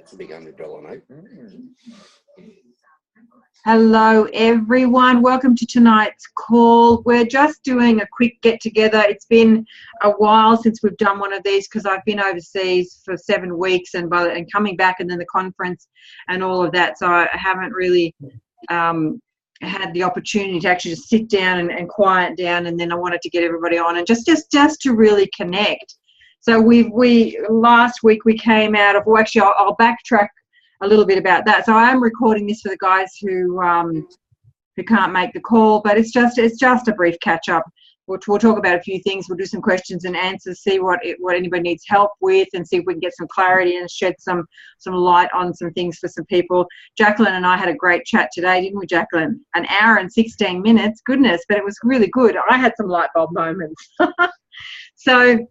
It's a big $100 note. Hello, everyone. Welcome to tonight's call. We're just doing a quick get-together. It's been a while since we've done one of these because I've been overseas for 7 weeks and coming back and then the conference and all of that. So I haven't really had the opportunity to actually just sit down and quiet down, and then I wanted to get everybody on and just to really connect. So last week we came out of, well, actually I'll backtrack a little bit about that. So I am recording this for the guys who can't make the call, but it's just a brief catch up. We'll talk about a few things. We'll do some questions and answers, see what anybody needs help with, and see if we can get some clarity and shed some light on some things for some people. Jacqueline and I had a great chat today, didn't we, Jacqueline? An hour and 16 minutes. Goodness, but it was really good. I had some light bulb moments. So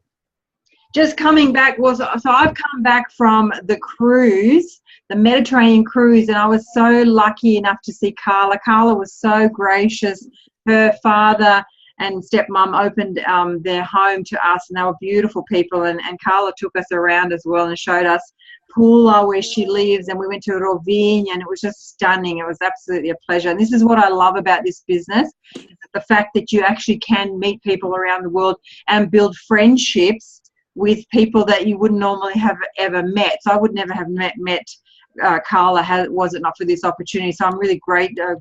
just coming back so I've come back from the cruise, the Mediterranean cruise, and I was so lucky enough to see Carla. Carla was so gracious. Her father and stepmom opened their home to us, and they were beautiful people, and Carla took us around as well and showed us Pula, where she lives, and we went to Rovigna, and it was just stunning. It was absolutely a pleasure, and this is what I love about this business, the fact that you actually can meet people around the world and build friendships with people that you wouldn't normally have ever met. So I would never have met Carla was it not for this opportunity. So I'm really grateful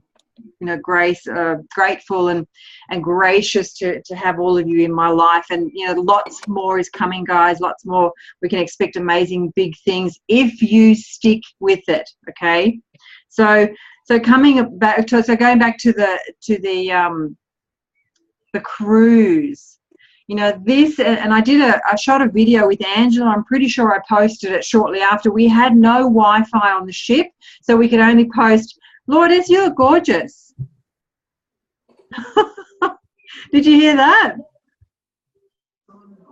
and gracious to have all of you in my life. And lots more is coming, guys. Lots more. We can expect amazing big things if you stick with it. Okay. So going back to the cruise. This, and I shot a video with Angela. I'm pretty sure I posted it shortly after. We had no Wi-Fi on the ship, so we could only post, Lourdes, you look gorgeous. Did you hear that?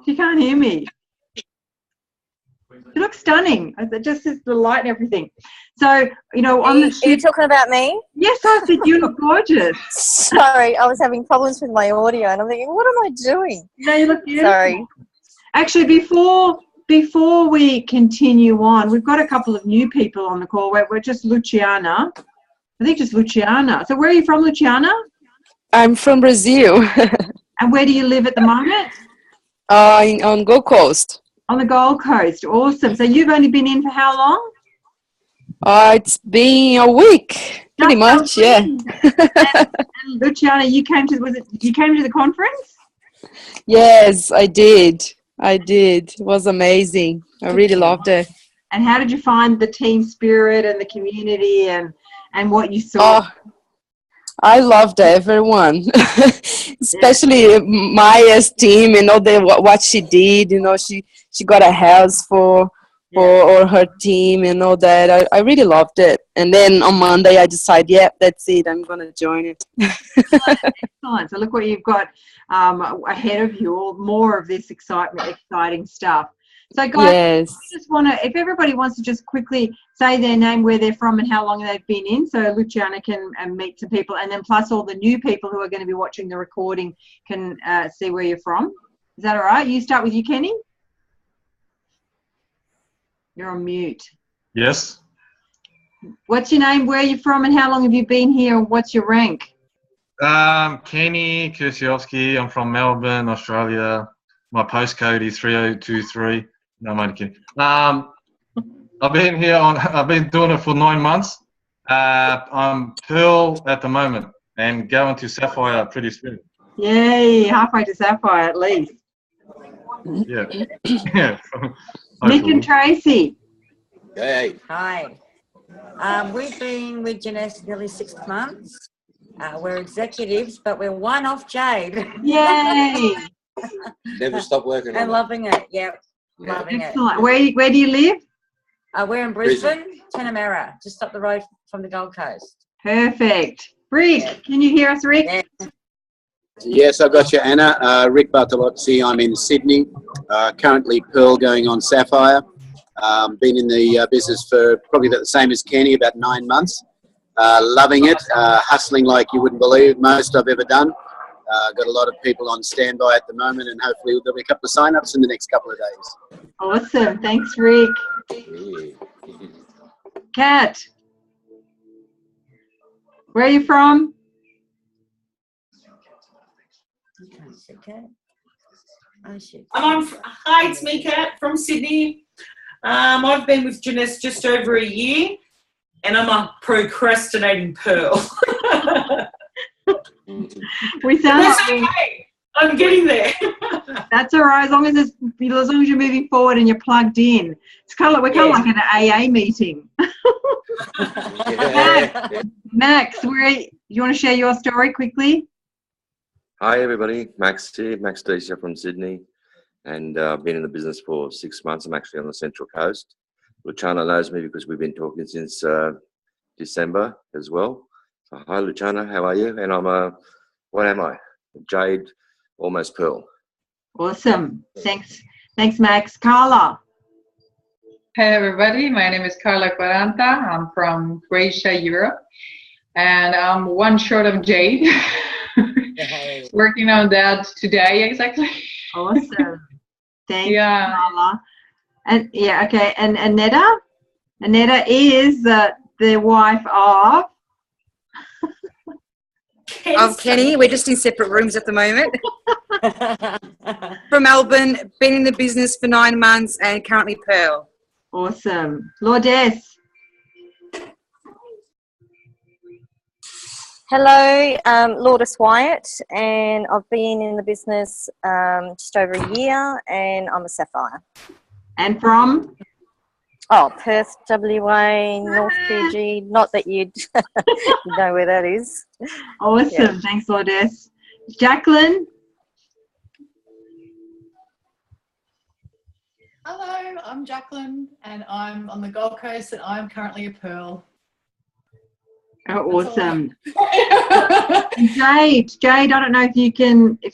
You can't hear me. You look stunning. Just the light and everything. So, on the ship. Are you talking about me? Yes, I said you look gorgeous. Sorry, I was having problems with my audio, and I'm thinking, what am I doing? No, you look beautiful. Sorry. Actually, before we continue on, we've got a couple of new people on the call. We're just Luciana. I think just Luciana. So where are you from, Luciana? I'm from Brazil. And where do you live at the moment? On Gold Coast. On the Gold Coast. Awesome. So you've only been in for how long? It's been a week, pretty much, yeah. And Luciana, you came to the conference? Yes, I did. It was amazing. I really loved it. And how did you find the team spirit and the community and what you saw? Oh, I loved everyone, especially Maya's team, what she did. She got a house for her team and all that. I really loved it. And then on Monday I decided, that's it. I'm going to join it. Excellent. So look what you've got ahead of you, all more of this exciting stuff. So guys, yes. I just want to, if everybody wants to just quickly say their name, where they're from and how long they've been in, so Luciana can meet some people, and then plus all the new people who are going to be watching the recording can see where you're from. Is that all right? You start with you, Kenny. You're on mute. Yes. What's your name, where are you from, and how long have you been here, and what's your rank? Kenny Kursiowski. I'm from Melbourne, Australia. My postcode is 3023. No, I'm only kidding. I've been doing it for 9 months. I'm Pearl at the moment and going to Sapphire pretty soon. Yay, halfway to Sapphire at least. Yeah. Yeah. Nick and Tracy. Hey. Hi. We've been with Jeunesse nearly 6 months. We're executives, but we're one off Jade. Yay. Never stop working and on loving it. Yep. Yeah. Loving Excellent. Where do you live? We're in Brisbane, Tanamera, just up the road from the Gold Coast. Perfect. Rick, Can you hear us, Rick? Yeah. Yes, I've got you, Anna. Rick Bartolozzi. I'm in Sydney. Currently Pearl going on Sapphire. Been in the business for probably about the same as Kenny, about 9 months. Loving it. Hustling like you wouldn't believe, most I've ever done. Got a lot of people on standby at the moment, and hopefully there'll be a couple of sign-ups in the next couple of days. Awesome. Thanks, Rick. Kat, where are you from? I can't see Kat. Oh, shit. Hi, it's me, Kat, from Sydney. I've been with Jeunesse just over a year, and I'm a procrastinating pearl. We sound That's like okay. I'm getting there. that's all right, as long as you're moving forward and you're plugged in. It's kind of like we're kind of like at an AA meeting. Yeah. Max, you want to share your story quickly? Hi everybody, Max here, Max Decia from Sydney, and I've been in the business for 6 months. I'm actually on the Central Coast. Luciana knows me because we've been talking since December as well. So hi Luciana, how are you? And I'm what am I? Jade, almost pearl. Awesome. Thanks, Max. Carla. Hey everybody, my name is Carla Quaranta. I'm from Croatia, Europe, and I'm one short of Jade. Working on that today, exactly. Awesome. Thanks, Yeah. Carla. And yeah, okay. And Aneta? Aneta is the wife of Kenny. We're just in separate rooms at the moment. From Melbourne, been in the business for 9 months and currently pearl. Awesome. Lourdes. Hello, Lourdes Wyatt, and I've been in the business just over a year, and I'm a Sapphire. And from? Oh, Perth, WA, North Fiji. Not that you'd know where that is. Awesome. Yeah. Thanks, Lourdes. Jacqueline. Hello, I'm Jacqueline, and I'm on the Gold Coast, and I'm currently a pearl. Oh, awesome. Jade, I don't know if you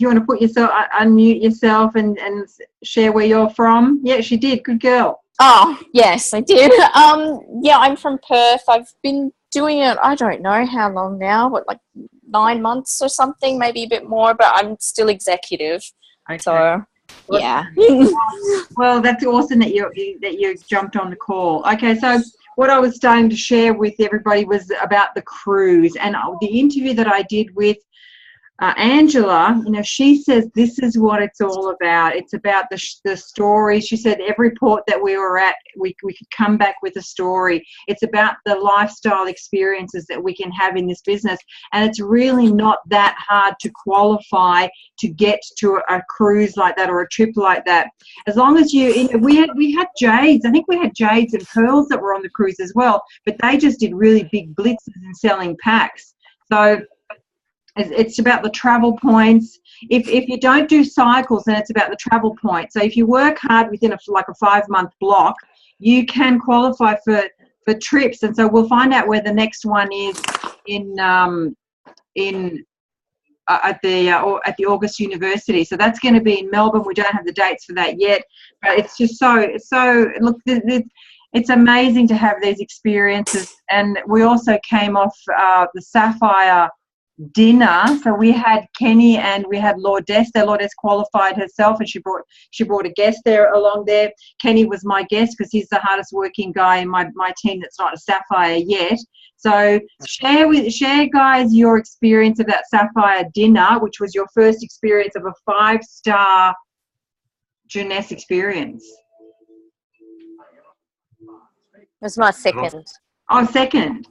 want to put yourself, unmute yourself and share where you're from. Yeah, she did. Good girl. Oh, yes, I did. Yeah, I'm from Perth. I've been doing it, I don't know how long now, but like 9 months or something, maybe a bit more, but I'm still executive. Okay. So, yeah. Well, that's awesome that you jumped on the call. Okay, so what I was starting to share with everybody was about the cruise, and the interview that I did with Angela, she says this is what it's all about. It's about the story. She said every port that we were at, we could come back with a story. It's about the lifestyle experiences that we can have in this business, and it's really not that hard to qualify to get to a cruise like that or a trip like that. As long as we had Jades. I think we had Jades and Pearls that were on the cruise as well, but they just did really big blitzes in selling packs. So it's about the travel points. If you don't do cycles, then it's about the travel points. So if you work hard within a 5-month block, you can qualify for trips. And so we'll find out where the next one is at the August University. So that's going to be in Melbourne. We don't have the dates for that yet, but it's just so look. It's amazing to have these experiences. And we also came off the Sapphire dinner, so we had Kenny and we had Lourdes. Lourdes qualified herself, and she brought a guest there along there. Kenny was my guest because he's the hardest working guy in my team that's not a Sapphire yet. So share guys your experience of that Sapphire dinner, which was your first experience of a 5-star Jeunesse experience. It was my second. Oh, second.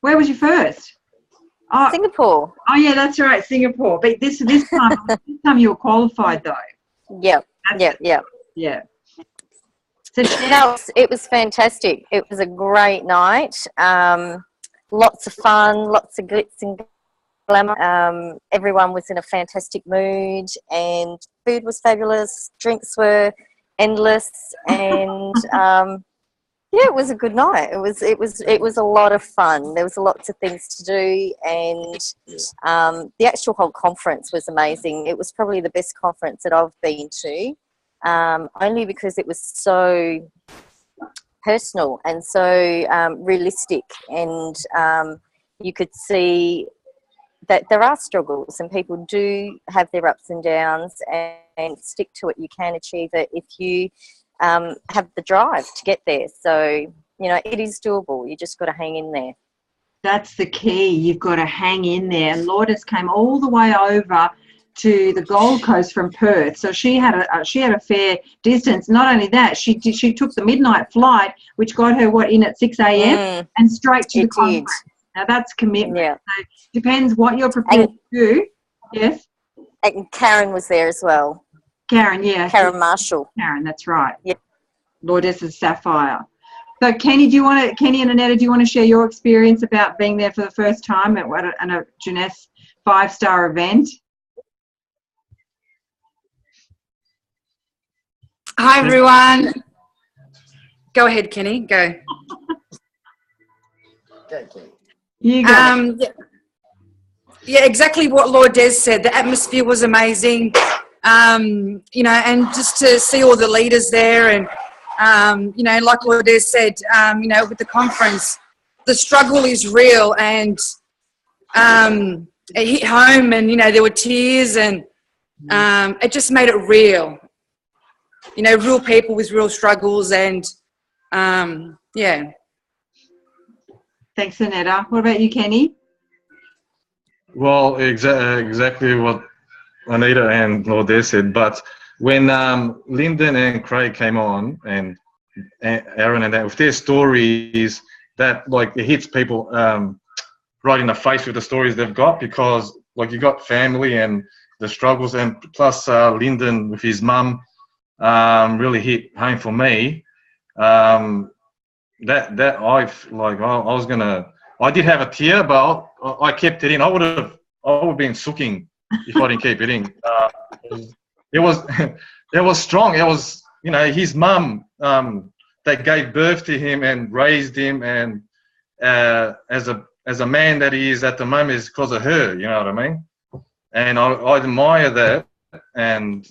Where was your first? Oh, Singapore. Oh, yeah, that's right, Singapore. But this time you were qualified, though. Yep. Yeah. So it was fantastic. It was a great night. Lots of fun, lots of glitz and glamour. Everyone was in a fantastic mood, and food was fabulous. Drinks were endless, and yeah, it was a good night. It was a lot of fun. There was lots of things to do, and the actual whole conference was amazing. It was probably the best conference that I've been to, only because it was so personal and so realistic, and you could see that there are struggles and people do have their ups and downs, and stick to it. You can achieve it if you have the drive to get there. So You know, it is doable. You just got to hang in there. That's the key. You've got to hang in there. And Lourdes came all the way over to the Gold Coast from Perth, so she had a fair distance. Not only that, she took the midnight flight, which got her in at 6 a.m. and straight to the conference. Now that's commitment. Yeah. So depends what you're prepared to do. Yes. And Karen was there as well. Karen, yeah. Karen Marshall. Karen, that's right. Yeah. Lourdes' Sapphire. So Kenny and Annetta, do you want to share your experience about being there for the first time at a Jeunesse 5-star event? Hi, everyone. Go ahead, Kenny. Go. You go. Yeah, exactly what Lourdes said. The atmosphere was amazing. You know, and just to see all the leaders there and, you know, like Lourdes said, you know, with the conference, the struggle is real, and it hit home, and, you know, there were tears, and it just made it real. You know, real people with real struggles, and yeah. Thanks, Annetta. What about you, Kenny? Well, exactly what Anita and Lourdes said. But when Lyndon and Craig came on, and Aaron and that, with their stories, that like it hits people right in the face with the stories they've got, because like you got family and the struggles, and plus Lyndon with his mum really hit home for me. That I did have a tear, but I kept it in. I would have been sooking if I didn't keep it in. It was strong. It was, you know, his mum that gave birth to him and raised him, and as a man that he is at the moment is because of her. You know what I mean? And I admire that, and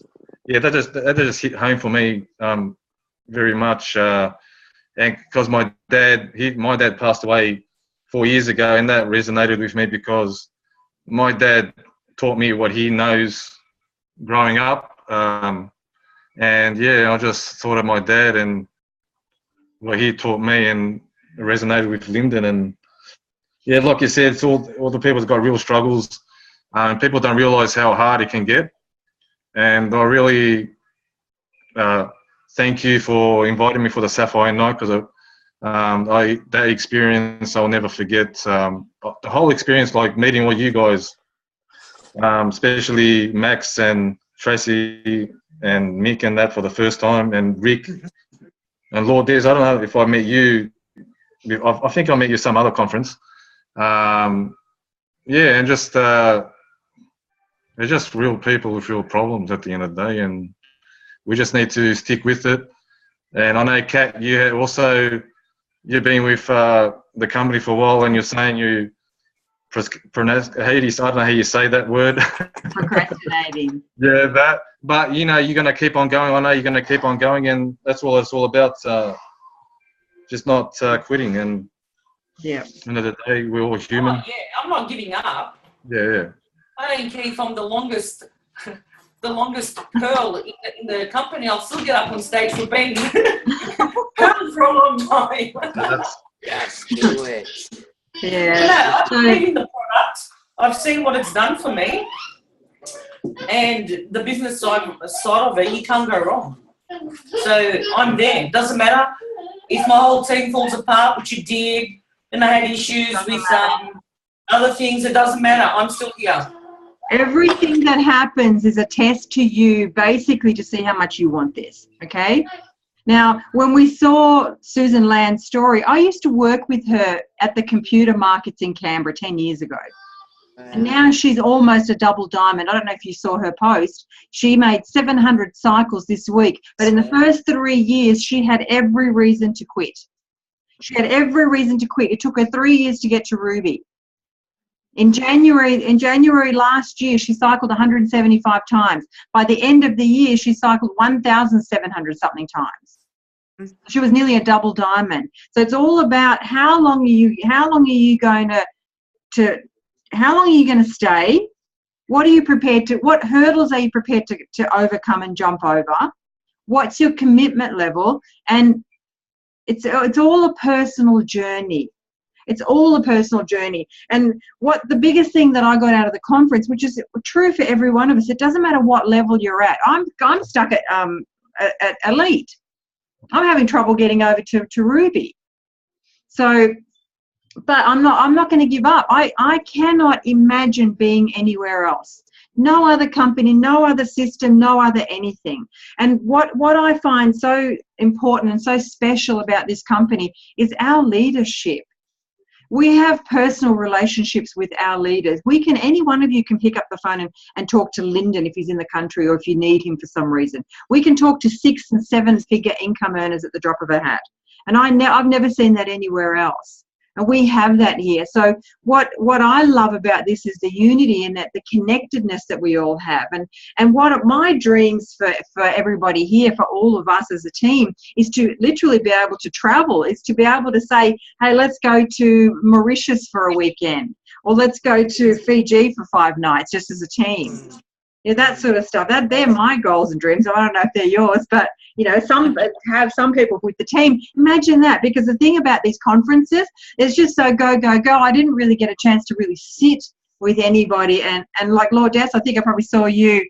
yeah, that just hit home for me very much. And because my dad passed away 4 years ago, and that resonated with me because my dad taught me what he knows growing up. And yeah, I just thought of my dad and what he taught me, and it resonated with Lyndon. And yeah, like you said, it's all the people that got real struggles. People don't realise how hard it can get. And I really thank you for inviting me for the Sapphire night, because that experience I'll never forget. The whole experience, like meeting all you guys, especially Max and Tracy and Mick and that for the first time, and Rick and Lourdes. I don't know if I met you. I think I met you some other conference. Yeah, and just they're just real people with real problems at the end of the day, and we just need to stick with it. And I know, Kat, you've been with the company for a while, and you're saying you pronounce, I don't know how you say that word. Procrastinating. Yeah, that. But you know, you're going to keep on going. I know you're going to keep on going, and that's all it's all about. Just not quitting. And yeah, at the end of the day, we're all human. Oh, yeah, I'm not giving up. Yeah. I don't care if I'm the longest pearl in the company. I'll still get up on stage for being pearl for a long time. Yes, do it. Yeah. I've been in the product. I've seen what it's done for me, and the business side of it, you can't go wrong. So I'm there. Doesn't matter if my whole team falls apart, which it did, and I had issues with other things. It doesn't matter. I'm still here. Everything that happens is a test to you, basically, to see how much you want this, okay? Now, when we saw Susan Land's story, I used to work with her at the computer markets in Canberra 10 years ago. And now she's almost a double diamond. I don't know if you saw her post. She made 700 cycles this week. But in the first 3 years, she had every reason to quit. She had every reason to quit. It took her 3 years to get to Ruby. In January last year, she cycled 175 times. By the end of the year, she cycled 1,700 something times. She was nearly a double diamond. So it's all about how long are you going to stay? What hurdles are you prepared to overcome and jump over? What's your commitment level? And It's all a personal journey. It's all a personal journey. And what the biggest thing that I got out of the conference, which is true for every one of us, it doesn't matter what level you're at. I'm stuck at elite. I'm having trouble getting over to Ruby. So, but I'm not going to give up. I cannot imagine being anywhere else. No other company, no other system, no other anything. And what I find so important and so special about this company is our leadership. We have personal relationships with our leaders. Any one of you can pick up the phone and talk to Lyndon if he's in the country or if you need him for some reason. We can talk to 6- and 7-figure income earners at the drop of a hat. And I've never seen that anywhere else. And we have that here. So what I love about this is the unity and that the connectedness that we all have. And one of my dreams for everybody here, for all of us as a team, is to literally be able to travel, is to be able to say, hey, let's go to Mauritius for a weekend, or let's go to Fiji for 5 nights just as a team. Yeah, that sort of stuff. They're my goals and dreams. I don't know if they're yours, but some people with the team. Imagine that, because the thing about these conferences is just so go, go, go. I didn't really get a chance to really sit with anybody. And like Lourdes, I think I probably saw you.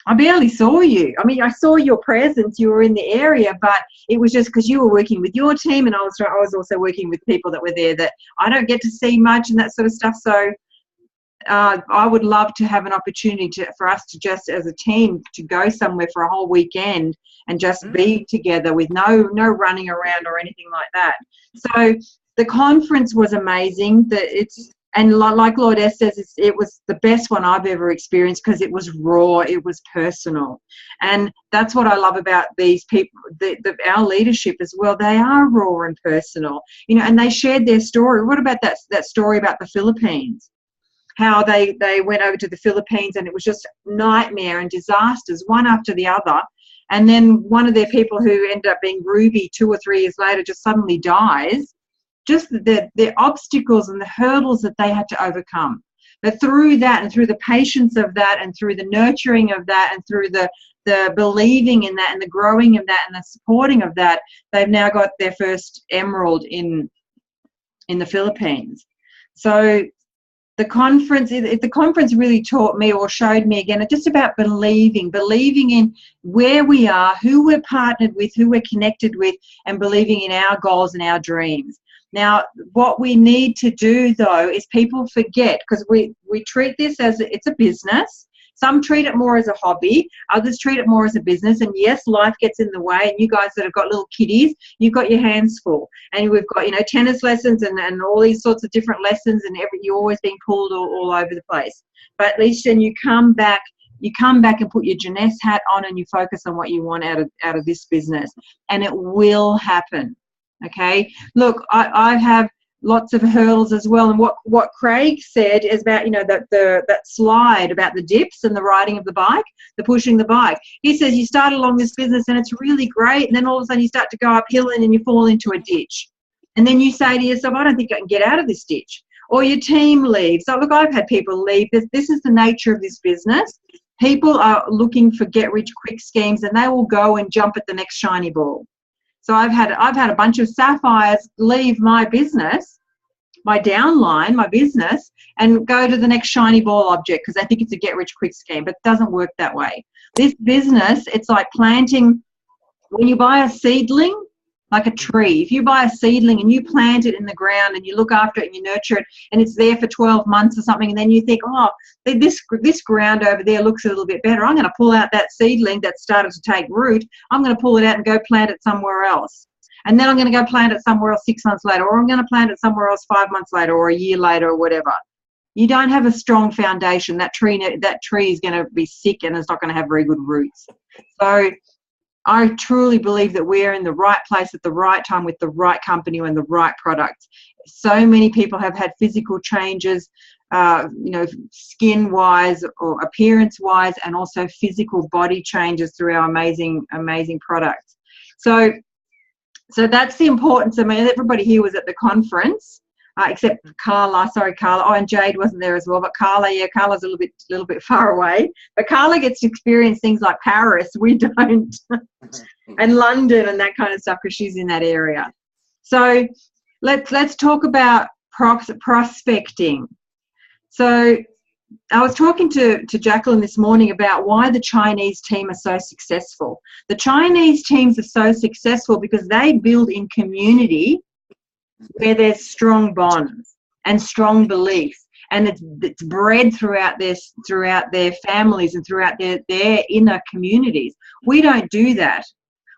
I barely saw you. I mean, I saw your presence. You were in the area, but it was just because you were working with your team, and I was also working with people that were there that I don't get to see much and that sort of stuff. So I would love to have an opportunity for us to just as a team to go somewhere for a whole weekend and just be together with no running around or anything like that. So the conference was amazing. And like Lourdes says, it was the best one I've ever experienced because it was raw, it was personal. And that's what I love about these people, our leadership as well. They are raw and personal, and they shared their story. What about that story about the Philippines? How they went over to the Philippines and it was just nightmare and disasters, one after the other. And then one of their people who ended up being Ruby 2 or 3 years later just suddenly dies. Just the obstacles and the hurdles that they had to overcome. But through that and through the patience of that and through the nurturing of that and through the believing in that and the growing of that and the supporting of that, they've now got their first emerald in the Philippines. So the conference really taught me or showed me again just about believing in where we are, who we're partnered with, who we're connected with, and believing in our goals and our dreams. Now, what we need to do, though, is people forget, because we treat this as it's a business. Some treat it more as a hobby. Others treat it more as a business. And yes, life gets in the way. And you guys that have got little kiddies, you've got your hands full. And we've got, tennis lessons and all these sorts of different lessons, and you're always being pulled all over the place. But at least then you come back and put your Jeunesse hat on and you focus on what you want out of this business. And it will happen. Okay. Look, I have lots of hurdles as well. And what Craig said is about, that slide about the dips and the riding of the bike, the pushing the bike. He says you start along this business and it's really great. And then all of a sudden you start to go uphill and then you fall into a ditch. And then you say to yourself, I don't think I can get out of this ditch. Or your team leaves. So look, I've had people leave. This is the nature of this business. People are looking for get-rich-quick schemes and they will go and jump at the next shiny ball. So I've had a bunch of sapphires leave my business, my downline, my business, and go to the next shiny ball object because they think it's a get-rich-quick scheme, but it doesn't work that way. This business, it's like planting. When you buy a seedling, like a tree, if you buy a seedling and you plant it in the ground and you look after it and you nurture it and it's there for 12 months or something, and then you think, oh, this ground over there looks a little bit better. I'm going to pull out that seedling that started to take root. I'm going to pull it out and go plant it somewhere else. And then I'm going to go plant it somewhere else 6 months later, or I'm going to plant it somewhere else 5 months later or a year later or whatever. You don't have a strong foundation. That tree is going to be sick and it's not going to have very good roots. So I truly believe that we're in the right place at the right time with the right company and the right product. So many people have had physical changes, skin-wise or appearance-wise, and also physical body changes through our amazing, amazing products. So that's the importance. I mean, everybody here was at the conference. except Carla. Sorry, Carla. Oh, and Jade wasn't there as well. But Carla, yeah, Carla's a little bit far away. But Carla gets to experience things like Paris. We don't, and London and that kind of stuff because she's in that area. So let's talk about prospecting. So I was talking to Jacqueline this morning about why the Chinese team are so successful. The Chinese teams are so successful because they build in community where there's strong bonds and strong beliefs, and it's bred throughout their families and throughout their inner communities. We don't do that.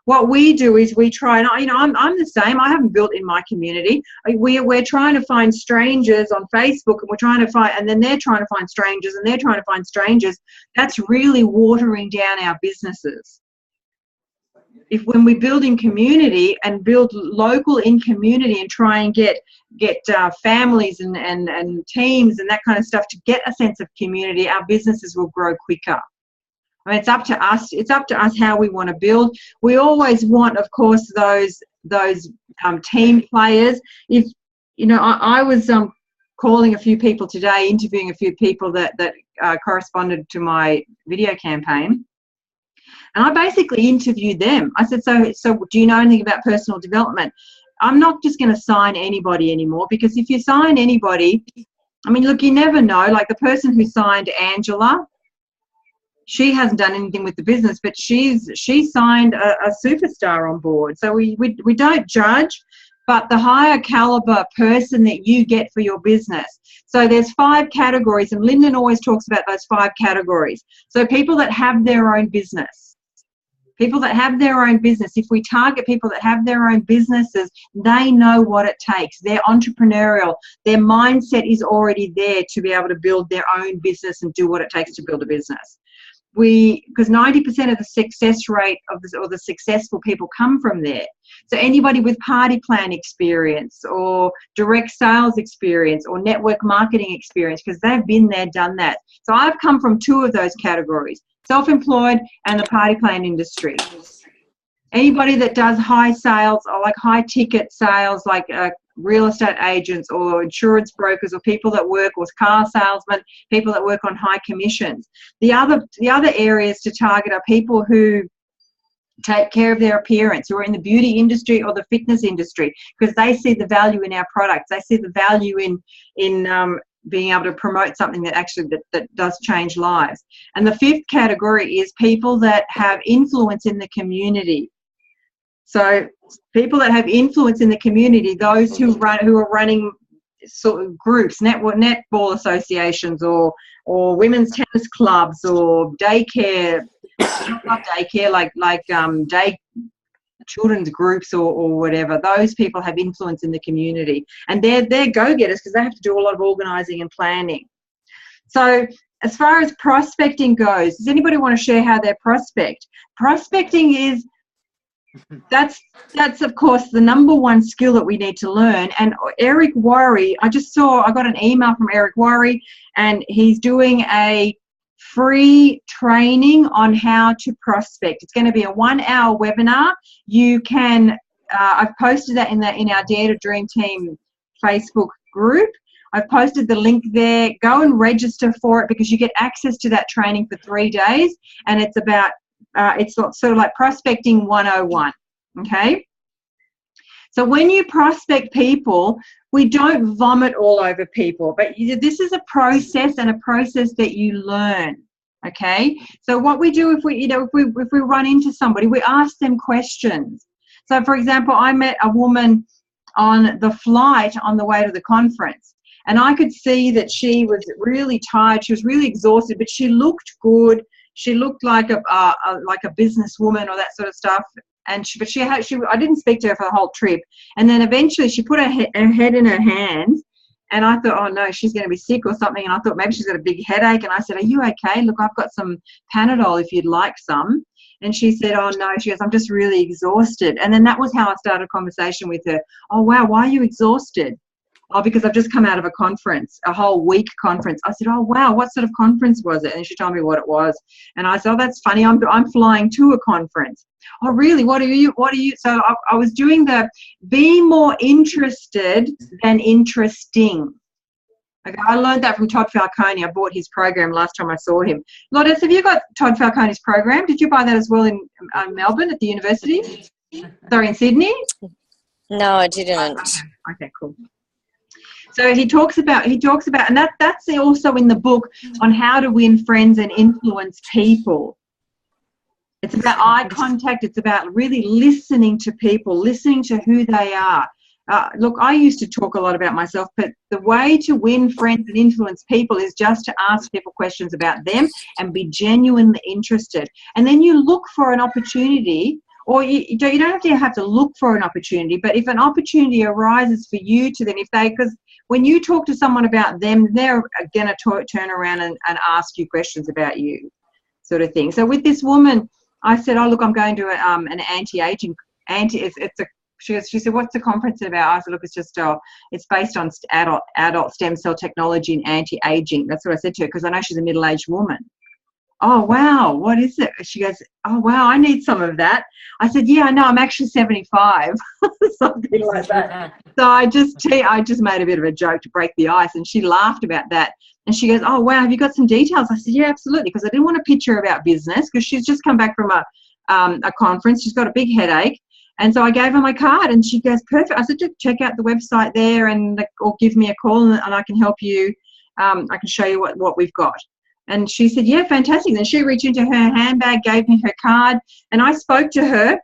What we do is we try, and I'm the same. I haven't built in my community. We're trying to find strangers on Facebook, and we're trying to find, and then they're trying to find strangers, and they're trying to find strangers. That's really watering down our businesses. When we build in community and build local in community and try and get families and teams and that kind of stuff to get a sense of community, our businesses will grow quicker. I mean, it's up to us. It's up to us how we want to build. We always want, of course, those team players. If I was calling a few people today, interviewing a few people that corresponded to my video campaign, and I basically interviewed them. I said, so do you know anything about personal development? I'm not just going to sign anybody anymore, because if you sign anybody, I mean, look, you never know. Like the person who signed Angela, she hasn't done anything with the business, but she signed a superstar on board. So we don't judge, but the higher caliber person that you get for your business. So there's 5 categories, and Lyndon always talks about those 5 categories. So people that have their own business. People that have their own business, if we target people that have their own businesses, they know what it takes. They're entrepreneurial. Their mindset is already there to be able to build their own business and do what it takes to build a business. Because 90% of the success rate of the successful people come from there. So anybody with party plan experience or direct sales experience or network marketing experience, because they've been there, done that. So I've come from 2 of those categories, self-employed and the party plan industry. Anybody that does high sales or like high ticket sales, like real estate agents or insurance brokers or people that work, or car salesmen, people that work on high commissions. The other areas to target are people who take care of their appearance, who are in the beauty industry or the fitness industry, because they see the value in our products. They see the value in being able to promote something that actually that does change lives. And the 5th category is people that have influence in the community. So people that have influence in the community, those who are running sort of groups, netball associations, or women's tennis clubs, or daycare, not daycare, like day children's groups or whatever. Those people have influence in the community, and they're go-getters because they have to do a lot of organising and planning. So as far as prospecting goes, does anybody want to share how they prospect? Prospecting is that's of course the number 1 skill that we need to learn. And Eric Worre, I got an email from Eric Worre, and he's doing a free training on how to prospect. It's going to be a 1-hour webinar. You can I've posted that in our Dare to Dream Team Facebook group. I've posted the link there. Go and register for it, because you get access to that training for 3 days, and it's about it's sort of like prospecting 101, okay? So when you prospect people, we don't vomit all over people, but this is a process, and a process that you learn, okay? So what we do if we run into somebody, we ask them questions. So for example, I met a woman on the flight on the way to the conference, and I could see that she was really tired. She was really exhausted, but she looked good. She looked like a businesswoman or that sort of stuff. And I didn't speak to her for the whole trip. And then eventually she put her head in her hands, and I thought, oh no, she's going to be sick or something. And I thought maybe she's got a big headache. And I said, are you okay? Look, I've got some Panadol if you'd like some. And she said, oh no, she goes, I'm just really exhausted. And then that was how I started a conversation with her. Oh wow, why are you exhausted? Oh, because I've just come out of a conference, a whole week conference. I said, oh, wow, what sort of conference was it? And she told me what it was. And I said, oh, that's funny. I'm flying to a conference. Oh, really? What are you? So I was doing the be more interested than interesting. Okay, I learned that from Todd Falcone. I bought his program last time I saw him. Lourdes, have you got Todd Falcone's program? Did you buy that as well in Melbourne at the university? Sorry, in Sydney? No, I didn't. Okay, cool. So he talks about, and that's also in the book on how to win friends and influence people. It's about eye contact. It's about really listening to people, listening to who they are. Look, I used to talk a lot about myself, but the way to win friends and influence people is just to ask people questions about them and be genuinely interested. And then you look for an opportunity, or you don't have to look for an opportunity, but if an opportunity arises for you to then, because when you talk to someone about them, they're going to turn around and ask you questions about you, sort of thing. So with this woman, I said, oh, look, I'm going to an anti-aging, she said, what's the conference about? I said, look, it's just, it's based on adult stem cell technology and anti-aging. That's what I said to her, because I know she's a middle-aged woman. Oh, wow, what is it? She goes, oh, wow, I need some of that. I said, yeah, I know, I'm actually 75, something like that. So I just made a bit of a joke to break the ice, and she laughed about that. And she goes, oh, wow, have you got some details? I said, yeah, absolutely, because I didn't want to pitch her about business, because she's just come back from a conference. She's got a big headache. And so I gave her my card, and she goes, perfect. I said, just check out the website there, or give me a call, and I can help you. I can show you what we've got. And she said, yeah, fantastic. Then she reached into her handbag, gave me her card, and I spoke to her,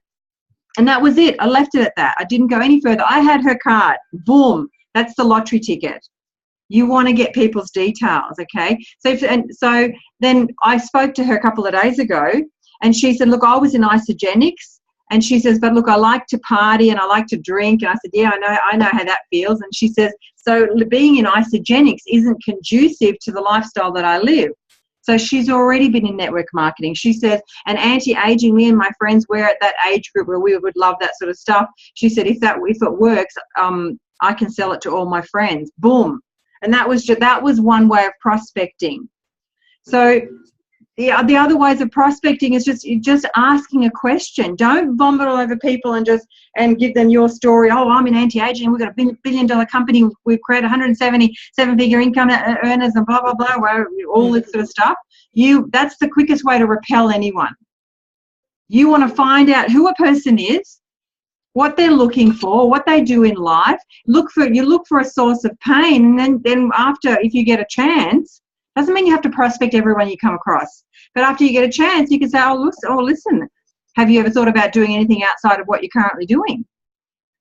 and that was it. I left it at that. I didn't go any further. I had her card. Boom. That's the lottery ticket. You want to get people's details, okay? So then I spoke to her a couple of days ago, and she said, look, I was in Isogenics. And she says, but look, I like to party and I like to drink. And I said, yeah, I know how that feels. And she says, so being in Isogenics isn't conducive to the lifestyle that I live. So she's already been in network marketing. She says, and anti-aging, me and my friends, we're at that age group where we would love that sort of stuff. She said, if it works, I can sell it to all my friends. Boom. And that was one way of prospecting. So the other ways of prospecting is just asking a question. Don't vomit all over people and give them your story. Oh, I'm in anti-aging. We've got $1 billion company. We've created 177-figure income earners and blah, blah, blah, all this sort of stuff. That's the quickest way to repel anyone. You want to find out who a person is, what they're looking for, what they do in life. You look for a source of pain, and then after, if you get a chance, doesn't mean you have to prospect everyone you come across. But after you get a chance, you can say, listen, have you ever thought about doing anything outside of what you're currently doing?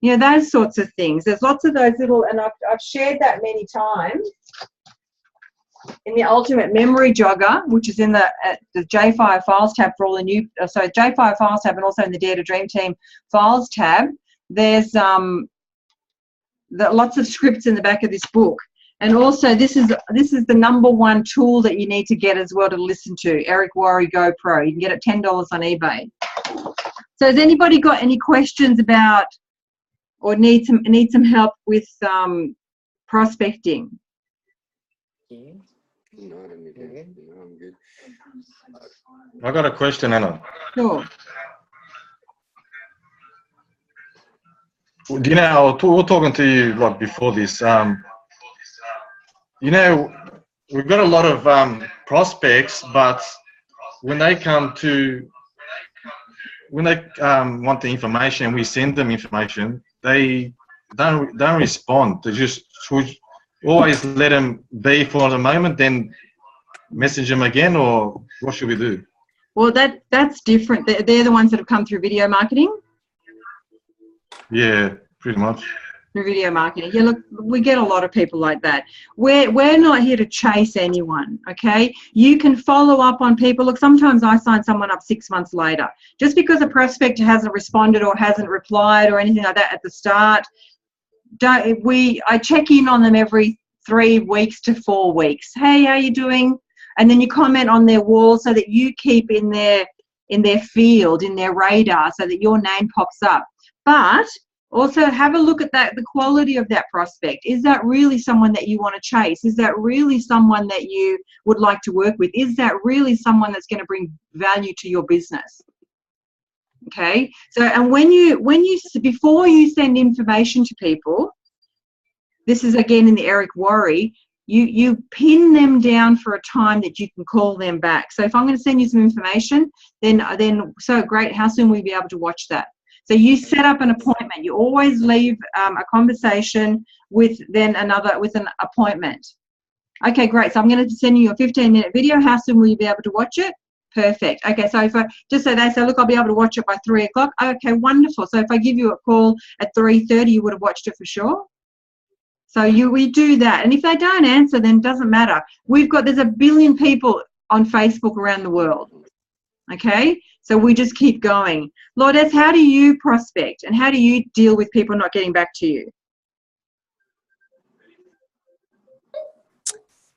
You know, those sorts of things. There's lots of those little, and I've shared that many times in the Ultimate Memory Jogger, which is in the J5 Files tab for all the new, so J5 Files tab, and also in the Dare to Dream Team Files tab. There's lots of scripts in the back of this book. And also, this is the #1 tool that you need to get as well to listen to, Eric Worre GoPro. You can get it $10 on eBay. So has anybody got any questions about or need some help with prospecting? No, I'm good. I got a question, Anna. Sure. Do you know, we were talking to you like before this. You know, we've got a lot of prospects, but when they want the information and we send them information, they don't respond. They just always let them be for the moment, then message them again, or what should we do? Well, that's different. They're the ones that have come through video marketing? Yeah, pretty much. Through video marketing. Yeah, look, we get a lot of people like that. We're not here to chase anyone, okay? You can follow up on people. Look, sometimes I sign someone up 6 months later. Just because a prospect hasn't responded or hasn't replied or anything like that at the start, I check in on them every 3 weeks to 4 weeks. Hey, how you doing? And then you comment on their wall so that you keep in their field, in their radar, so that your name pops up. But Also, have a look at the quality of that prospect. Is that really someone that you want to chase? Is that really someone that you would like to work with? Is that really someone that's going to bring value to your business? Okay. So, and before you send information to people, this is again in the Eric Worre, you pin them down for a time that you can call them back. So if I'm going to send you some information, then so great, how soon will you be able to watch that? So you set up an appointment. You always leave a conversation with an appointment. Okay, great. So I'm going to send you a 15-minute video. How soon will you be able to watch it? Perfect. Okay, so if they say, look, I'll be able to watch it by 3 o'clock. Okay, wonderful. So if I give you a call at 3:30, you would have watched it for sure. So we do that. And if they don't answer, then it doesn't matter. There's 1 billion people on Facebook around the world. Okay? So we just keep going. Lourdes, how do you prospect and how do you deal with people not getting back to you?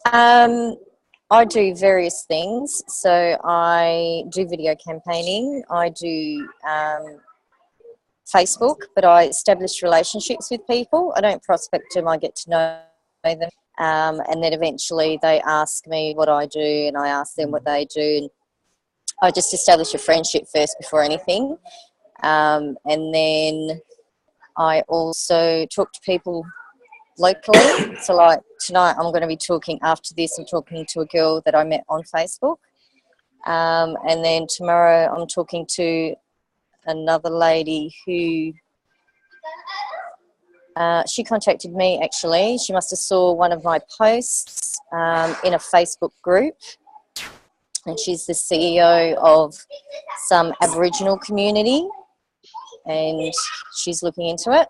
I do various things. So I do video campaigning. I do Facebook, but I establish relationships with people. I don't prospect them. I get to know them. And then eventually they ask me what I do and I ask them what they do. And I just establish a friendship first before anything. And then I also talk to people locally. So like tonight I'm going to be talking, after this, I'm talking to a girl that I met on Facebook. And then tomorrow I'm talking to another lady who, she contacted me actually. She must have saw one of my posts in a Facebook group. And she's the CEO of some Aboriginal community and she's looking into it.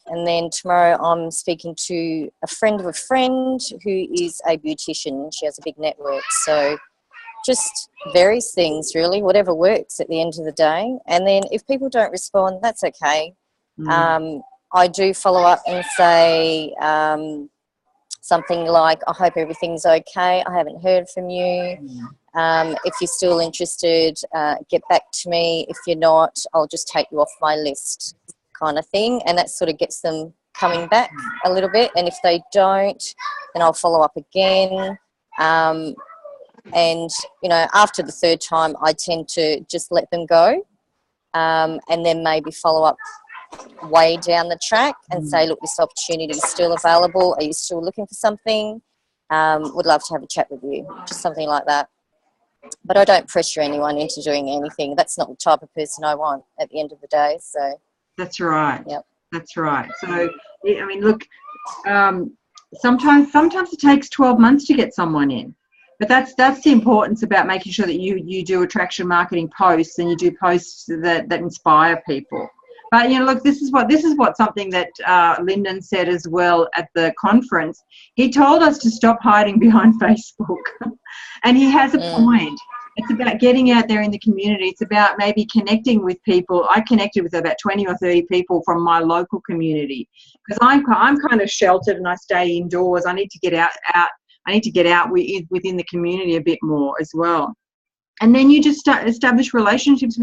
And then tomorrow I'm speaking to a friend of a friend who is a beautician. She has a big network. So just various things really, whatever works at the end of the day. And then if people don't respond, that's okay. I do follow up and say something like, I hope everything's okay. I haven't heard from you. If you're still interested, get back to me. If you're not, I'll just take you off my list, kind of thing. And that sort of gets them coming back a little bit. And if they don't, then I'll follow up again. And, you know, after the third time, I tend to just let them go and then maybe follow up way down the track and say, look, this opportunity is still available. Are you still looking for something? Would love to have a chat with you, just something like that. But I don't pressure anyone into doing anything. That's not the type of person I want at the end of the day. So that's right. Yep. That's right. So, I mean, look, sometimes it takes 12 months to get someone in. But that's the importance about making sure that you do attraction marketing posts and you do posts that inspire people. But, you know, look, this is what something that Lyndon said as well at the conference. He told us to stop hiding behind Facebook. And he has a point. It's about getting out there in the community. It's about maybe connecting with people. I connected with about 20 or 30 people from my local community because I'm kind of sheltered and I stay indoors. I need to get out. I need to get out within the community a bit more as well. And then you just establish relationships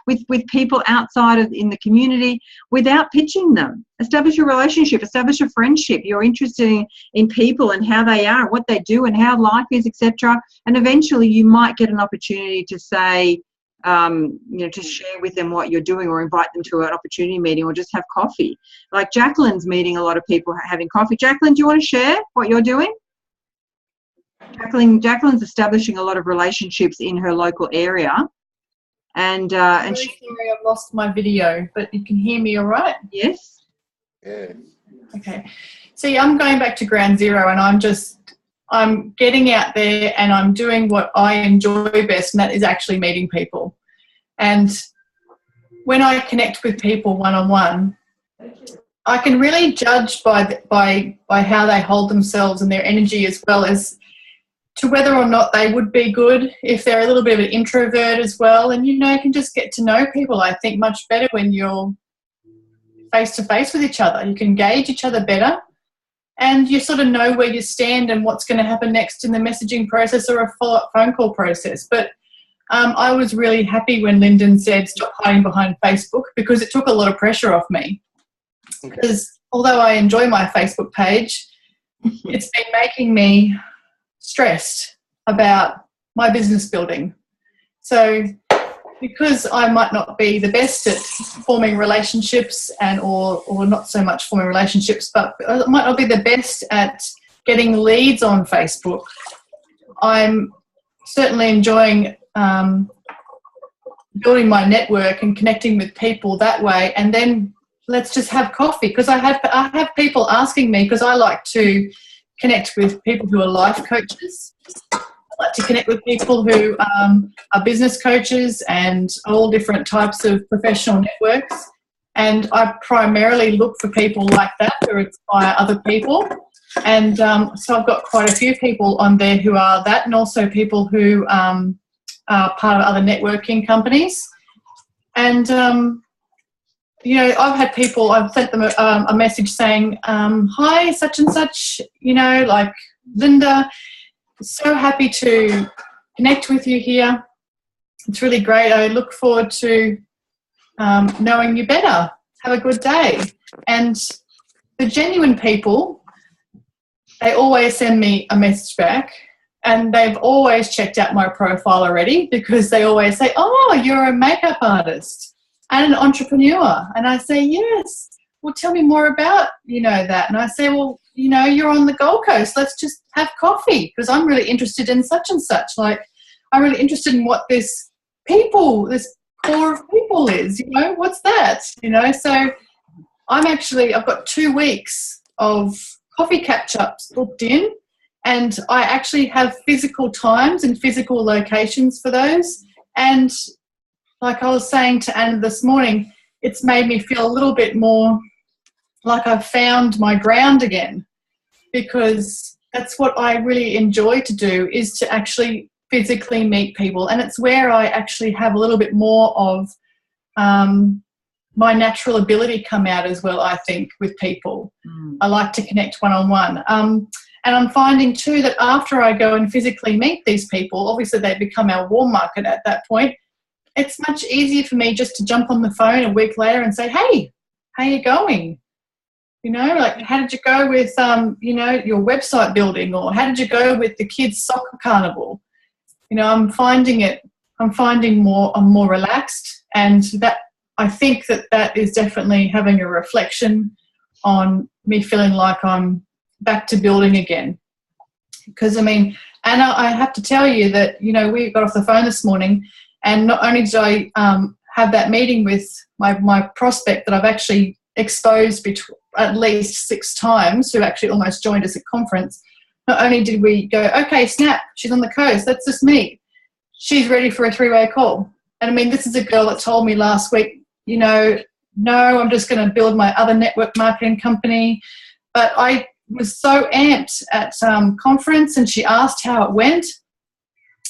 with people outside of in the community without pitching them. Establish a relationship, establish a friendship. You're interested in people and how they are, what they do and how life is, etc. And eventually you might get an opportunity to say, you know, to share with them what you're doing or invite them to an opportunity meeting or just have coffee. Like Jacqueline's meeting a lot of people having coffee. Jacqueline, do you want to share what you're doing? Jacqueline's establishing a lot of relationships in her local area, and Sorry, I've lost my video, but you can hear me all right? Yes. Yeah. Okay. See, I'm going back to ground zero, and I'm getting out there, and I'm doing what I enjoy best, and that is actually meeting people. And when I connect with people one-on-one, I can really judge by how they hold themselves and their energy, as well as to whether or not they would be good if they're a little bit of an introvert as well. And, you know, you can just get to know people, I think, much better when you're face-to-face with each other. You can gauge each other better and you sort of know where you stand and what's going to happen next in the messaging process or a follow-up phone call process. But I was really happy when Lyndon said stop hiding behind Facebook because it took a lot of pressure off me. because although I enjoy my Facebook page, it's been making me stressed about my business building. So because I might not be the best at forming relationships or not so much forming relationships, but I might not be the best at getting leads on Facebook, I'm certainly enjoying building my network and connecting with people that way. And then let's just have coffee, because I have people asking me, because I like to connect with people who are life coaches. I like to connect with people who are business coaches and all different types of professional networks. And I primarily look for people like that who inspire other people. And so I've got quite a few people on there who are that, and also people who are part of other networking companies. And, you know, I've sent them a message saying, hi, such and such, you know, like Linda, so happy to connect with you here. It's really great. I look forward to knowing you better. Have a good day. And the genuine people, they always send me a message back, and they've always checked out my profile already, because they always say, oh, you're a makeup artist and an entrepreneur. And I say, yes. Well, tell me more about, you know, that. And I say, well, you know, you're on the Gold Coast. Let's just have coffee, because I'm really interested in such and such. Like, I'm really interested in what this core of people is, you know, what's that? You know, so I've got 2 weeks of coffee catch-ups booked in, and I actually have physical times and physical locations for those. And like I was saying to Anna this morning, it's made me feel a little bit more like I've found my ground again, because that's what I really enjoy to do, is to actually physically meet people. And it's where I actually have a little bit more of my natural ability come out as well, I think, with people. I like to connect one-on-one. And I'm finding too that after I go and physically meet these people, obviously they become our warm market at that point, it's much easier for me just to jump on the phone a week later and say, hey, how you going? You know, like, how did you go with, you know, your website building, or how did you go with the kids' soccer carnival? You know, I'm finding I'm more relaxed, and that, I think that is definitely having a reflection on me feeling like I'm back to building again. Because, I mean, Anna, I have to tell you that, you know, we got off the phone this morning, and not only did I have that meeting with my prospect that I've actually exposed at least 6 times, who actually almost joined us at conference, not only did we go, okay, snap, she's on the coast, let's just meet. She's ready for a 3-way call. And I mean, this is a girl that told me last week, you know, no, I'm just going to build my other network marketing company. But I was so amped at conference, and she asked how it went.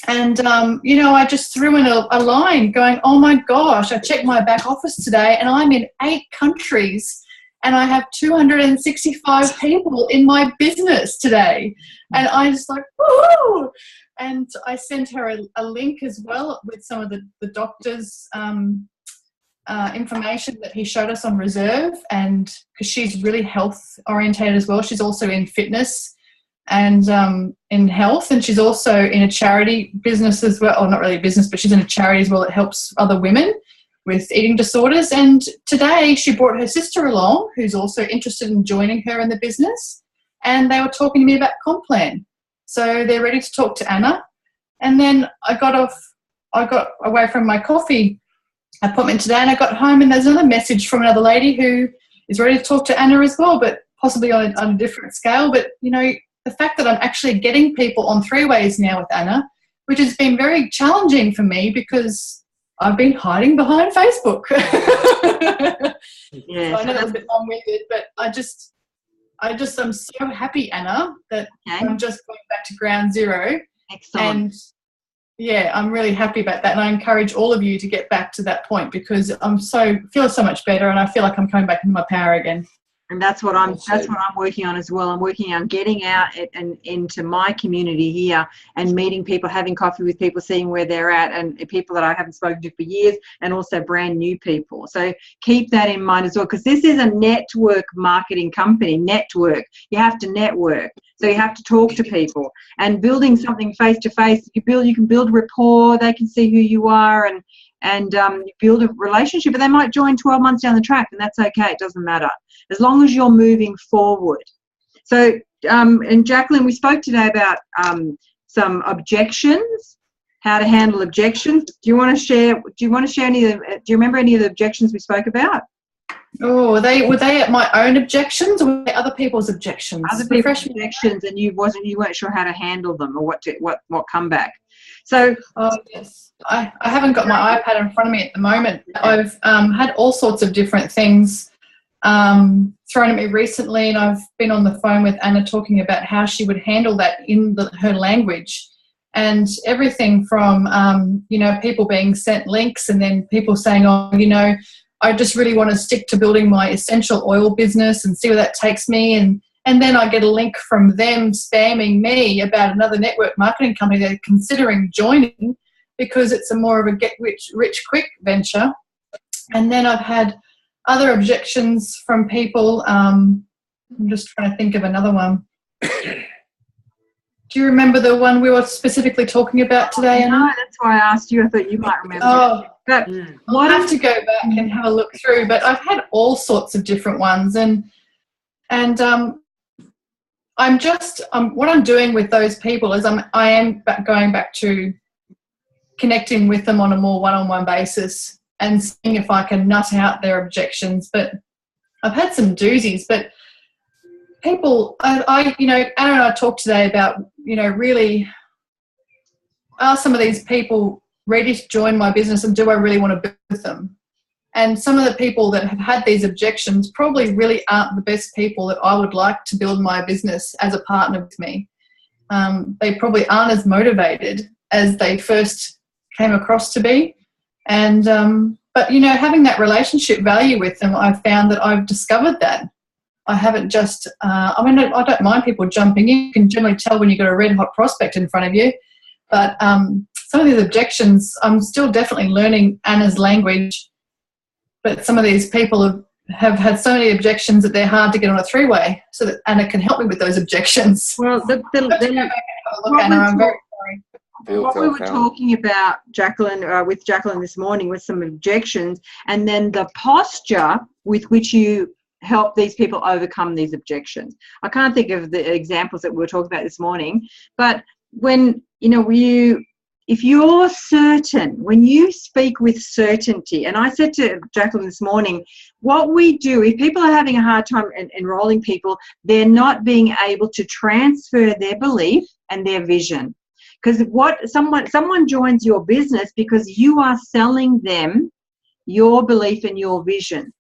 And, you know, I just threw in a line going, oh, my gosh, I checked my back office today, and I'm in 8 countries, and I have 265 people in my business today. And I just like, woo! And I sent her a link as well with some of the doctor's information that he showed us on Reserve, and because she's really health orientated as well. She's also in fitness and in health, and she's also in a charity business as well, or not really a business, but she's in a charity as well that helps other women with eating disorders. And today she brought her sister along, who's also interested in joining her in the business, and they were talking to me about Complan. So they're ready to talk to Anna. And then I got away from my coffee appointment today, and I got home, and there's another message from another lady who is ready to talk to Anna as well, but possibly on a different scale. But, you know, the fact that I'm actually getting people on 3-ways now with Anna, which has been very challenging for me, because I've been hiding behind Facebook. Yeah, so I know that's a bit long-winded, but I'm so happy, Anna, that I'm just going back to ground zero. Excellent. And yeah, I'm really happy about that, and I encourage all of you to get back to that point, because I'm feel so much better, and I feel like I'm coming back into my power again. And that's what I'm working on as well. I'm working on getting out and into my community here and meeting people, having coffee with people, seeing where they're at, and people that I haven't spoken to for years, and also brand new people. So keep that in mind as well, because this is a network marketing company. Network. You have to network. So you have to talk to people, and building something face to face. You can build rapport. They can see who you are, and you build a relationship. But they might join 12 months down the track, and that's okay. It doesn't matter as long as you're moving forward. So, and Jacqueline, we spoke today about some objections, how to handle objections. Do you want to share any of do you remember any of the objections we spoke about? Oh, were they at my own objections, or were they other people's objections? Other people's objections, and you weren't sure how to handle them or what come back. So, oh yes, I haven't got my iPad in front of me at the moment. I've had all sorts of different things thrown at me recently, and I've been on the phone with Anna talking about how she would handle that in her language, and everything from people being sent links, and then people saying, oh, I just really want to stick to building my essential oil business and see where that takes me, and then I get a link from them spamming me about another network marketing company they're considering joining because it's a more of a get rich quick venture. And then I've had other objections from people. I'm just trying to think of another one. Do you remember the one we were specifically talking about today, Anna? No, that's why I asked you. I thought you might remember. Oh, but I'll have to go back and have a look through. But I've had all sorts of different ones, and what I'm doing with those people is I am going back to connecting with them on a more one-on-one basis and seeing if I can nut out their objections. But I've had some doozies. But people, Anna and I talked today about, really, are some of these people ready to join my business, and do I really want to build with them? And some of the people that have had these objections probably really aren't the best people that I would like to build my business as a partner with me. They probably aren't as motivated as they first came across to be. And but having that relationship value with them, I've found that I've discovered that. I haven't just, I don't mind people jumping in. You can generally tell when you've got a red hot prospect in front of you. But some of these objections, I'm still definitely learning Anna's language. But some of these people have had so many objections that they're hard to get on a three-way, so that Anna can help me with those objections. Well, what we were talking about, Jacqueline, with Jacqueline this morning, was some objections, and then the posture with which you help these people overcome these objections. I can't think of the examples that we were talking about this morning, but when, if you're certain, when you speak with certainty, and I said to Jacqueline this morning, what we do, if people are having a hard time enrolling people, they're not being able to transfer their belief and their vision. Because someone joins your business because you are selling them your belief and your vision.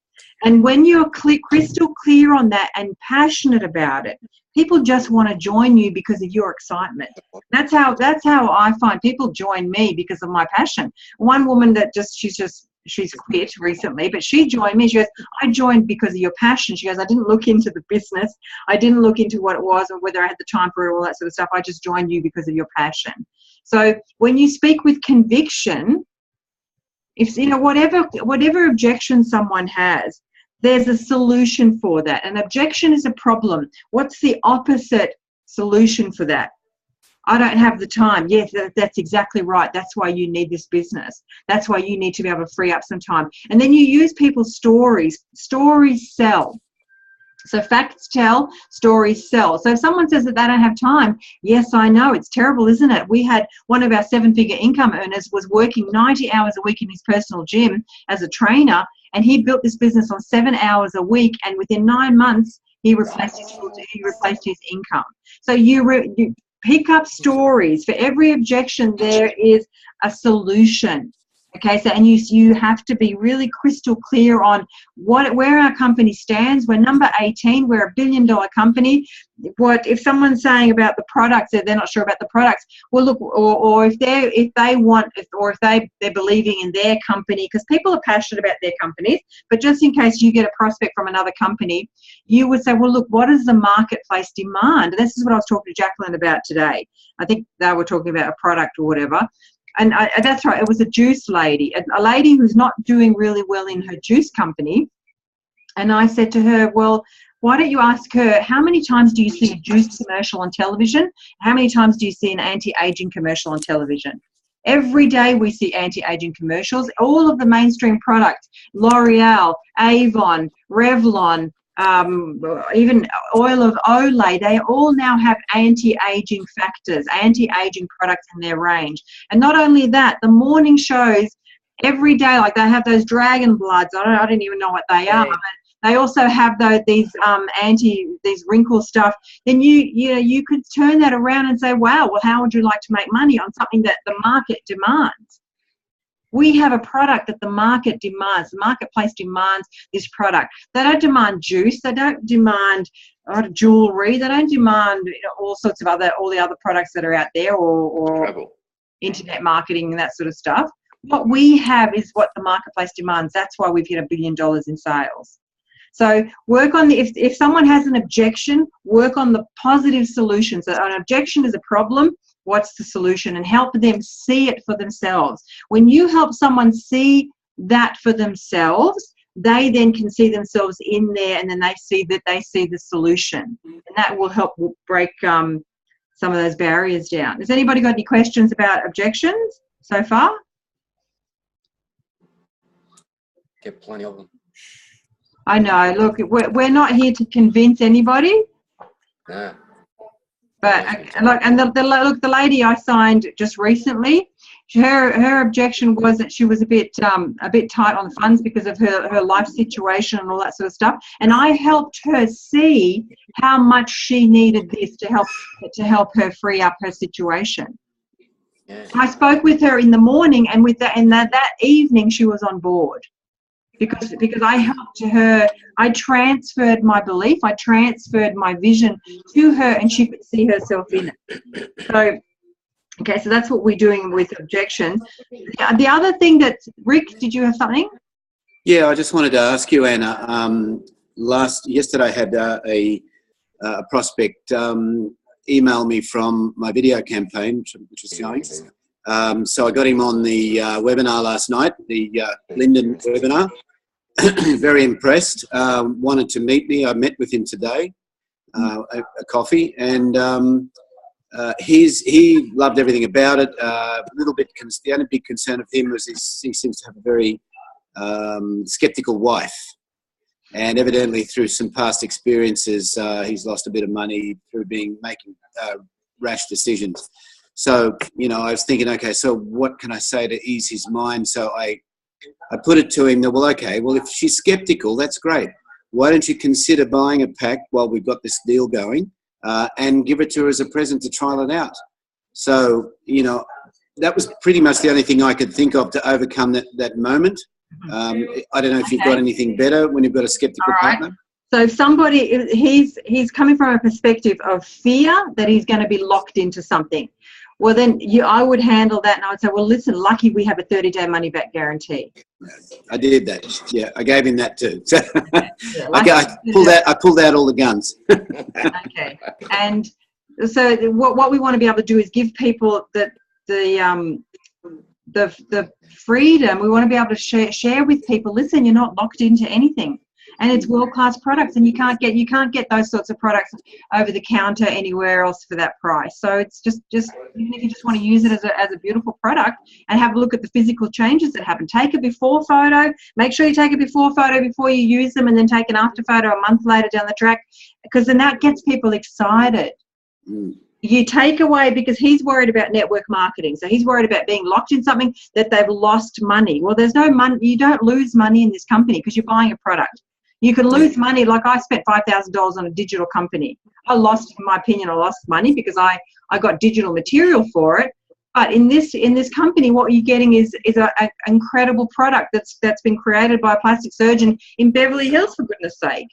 And when you're crystal clear on that and passionate about it, people just want to join you because of your excitement. That's how I find people join me, because of my passion. One woman that she's quit recently, but she joined me. She goes, I joined because of your passion. She goes, I didn't look into the business. I didn't look into what it was or whether I had the time for it, all that sort of stuff. I just joined you because of your passion. So when you speak with conviction, if whatever objection someone has, there's a solution for that. An objection is a problem. What's the opposite solution for that? I don't have the time. Yes, that's exactly right. That's why you need this business. That's why you need to be able to free up some time. And then you use people's stories. Stories sell. So facts tell, stories sell. So if someone says that they don't have time, yes, I know. It's terrible, isn't it? We had one of our 7-figure income earners was working 90 hours a week in his personal gym as a trainer, and he built this business on 7 hours a week, and within 9 months, he replaced his income. So you pick up stories. For every objection, there is a solution. Okay, so and you have to be really crystal clear on where our company stands. We're number 18. We're $1 billion company. What if someone's saying about the products that they're not sure about the products? Well, look, or if they're believing in their company, because people are passionate about their companies. But just in case you get a prospect from another company, you would say, well, look, what is the marketplace demand? And this is what I was talking to Jacqueline about today. I think they were talking about a product or whatever. And that's right, it was a juice lady, a lady who's not doing really well in her juice company. And I said to her, well, why don't you ask her, how many times do you see a juice commercial on television? How many times do you see an anti-aging commercial on television? Every day we see anti-aging commercials. All of the mainstream products, L'Oreal, Avon, Revlon, even oil of Olay, they all now have anti-aging factors, anti-aging products in their range. And not only that, the morning shows every day, like they have those dragon bloods. I don't even know what they are. But they also have these wrinkle stuff. Then you could turn that around and say, wow, well, how would you like to make money on something that the market demands? We have a product that the market demands. The marketplace demands this product. They don't demand juice. They don't demand jewelry. They don't demand all sorts of all the other products that are out there or internet marketing and that sort of stuff. What we have is what the marketplace demands. That's why we've hit $1 billion in sales. So work on if someone has an objection, work on the positive solutions. So an objection is a problem. What's the solution? And help them see it for themselves. When you help someone see that for themselves, they then can see themselves in there, and then they see the solution. And that will help break some of those barriers down. Has anybody got any questions about objections so far? Get plenty of them. I know. Look, we're not here to convince anybody. Yeah. But the lady I signed just recently, her objection was that she was a bit tight on the funds because of her life situation and all that sort of stuff. And I helped her see how much she needed this to help her free up her situation. Yeah. I spoke with her in the morning, and that evening she was on board. Because I helped her, I transferred my belief, I transferred my vision to her, and she could see herself in it. So, okay, so that's what we're doing with objections. The other thing that, Rick, did you have something? Yeah, I just wanted to ask you, Anna. Yesterday I had a prospect email me from my video campaign, which was going. So I got him on the webinar last night, the Linden webinar. Very impressed. Wanted to meet me. I met with him today, a coffee, and he loved everything about it. The only big concern of him was he seems to have a very skeptical wife, and evidently through some past experiences, he's lost a bit of money through making rash decisions. So, I was thinking, okay, so what can I say to ease his mind? So I put it to him that, well, if she's skeptical, that's great. Why don't you consider buying a pack while we've got this deal going and give it to her as a present to trial it out? So, that was pretty much the only thing I could think of to overcome that moment. I don't know if you've got anything better when you've got a skeptical partner. So if somebody, he's coming from a perspective of fear that he's going to be locked into something. Well, then I would handle that, and I would say, well, listen, lucky we have a 30-day money-back guarantee. I did that. Yeah, I gave him that too. So I pulled out all the guns. Okay. And so what we want to be able to do is give people the freedom. We want to be able to share with people, listen, you're not locked into anything. And it's world-class products, and you can't get those sorts of products over the counter anywhere else for that price. So it's just even if you just want to use it as a beautiful product and have a look at the physical changes that happen. Take a before photo. Make sure you take a before photo before you use them, and then take an after photo a month later down the track, because then that gets people excited. You take away, because he's worried about network marketing. So he's worried about being locked in something that they've lost money. Well, there's no money. You don't lose money in this company because you're buying a product. You can lose money. Like I spent $5,000 on a digital company. In my opinion, I lost money because I got digital material for it. But in this company, what you're getting is an incredible product that's been created by a plastic surgeon in Beverly Hills, for goodness sake.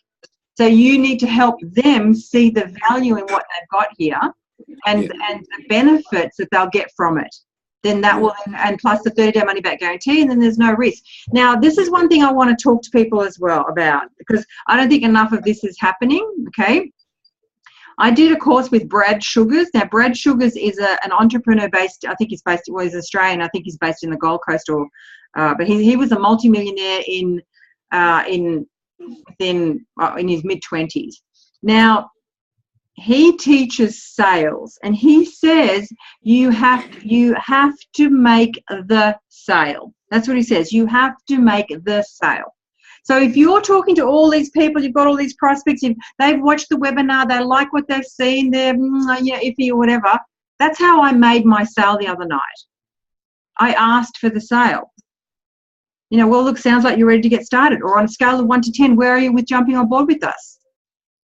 So you need to help them see the value in what they've got here and the benefits that they'll get from it. Then that will, and plus the 30-day money-back guarantee, and then there's no risk. Now, this is one thing I want to talk to people as well about, because I don't think enough of this is happening, okay? I did a course with Brad Sugars. Now, Brad Sugars is an entrepreneur based, I think he's Australian. I think he's based in the Gold Coast, but he was a multimillionaire in his mid-20s. Now, he teaches sales, and he says you have to make the sale. That's what he says. You have to make the sale. So if you're talking to all these people, you've got all these prospects, they've watched the webinar, they like what they've seen, they're iffy or whatever. That's how I made my sale the other night. I asked for the sale. Well, look, sounds like you're ready to get started. Or on a scale of 1 to 10, where are you with jumping on board with us?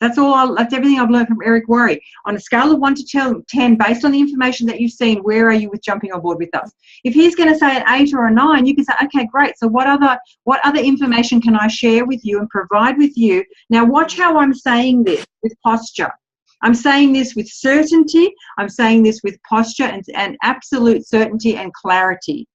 That's everything I've learned from Eric Worre. On a scale of 1 to 10, based on the information that you've seen, where are you with jumping on board with us? If he's going to say an 8 or a 9, you can say, okay, great. So what other information can I share with you and provide with you? Now watch how I'm saying this with posture. I'm saying this with certainty. I'm saying this with posture and absolute certainty and clarity.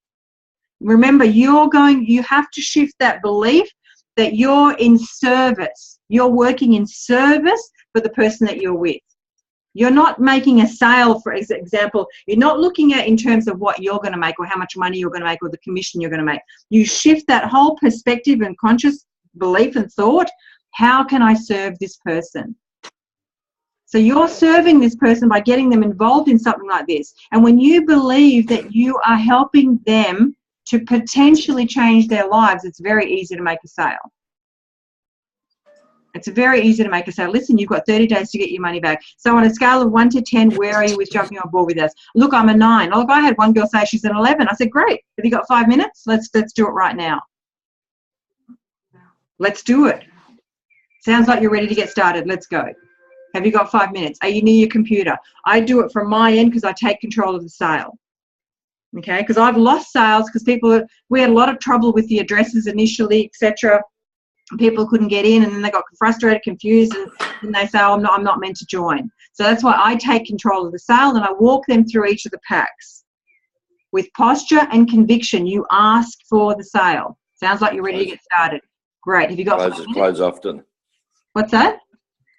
Remember, you have to shift that belief that you're in service. You're working in service for the person that you're with. You're not making a sale, for example. You're not looking at in terms of what you're going to make or how much money you're going to make or the commission you're going to make. You shift that whole perspective and conscious belief and thought, how can I serve this person? So you're serving this person by getting them involved in something like this. And when you believe that you are helping them to potentially change their lives, it's very easy to make a sale. It's very easy to make a sale. Listen, you've got 30 days to get your money back. So on a scale of 1 to 10, where are you with jumping on board with us? Look, I'm a 9. Look, I had one girl say she's an 11. I said, great. Have you got 5 minutes? Let's do it right now. Let's do it. Sounds like you're ready to get started. Let's go. Have you got 5 minutes? Are you near your computer? I do it from my end because I take control of the sale. Okay, because I've lost sales because we had a lot of trouble with the addresses initially, etc. People couldn't get in, and then they got frustrated, confused, and they say, oh, I'm not meant to join. So that's why I take control of the sale, and I walk them through each of the packs. With posture and conviction, you ask for the sale. Sounds like you're ready to get started. Great. Have you got close often? What's that?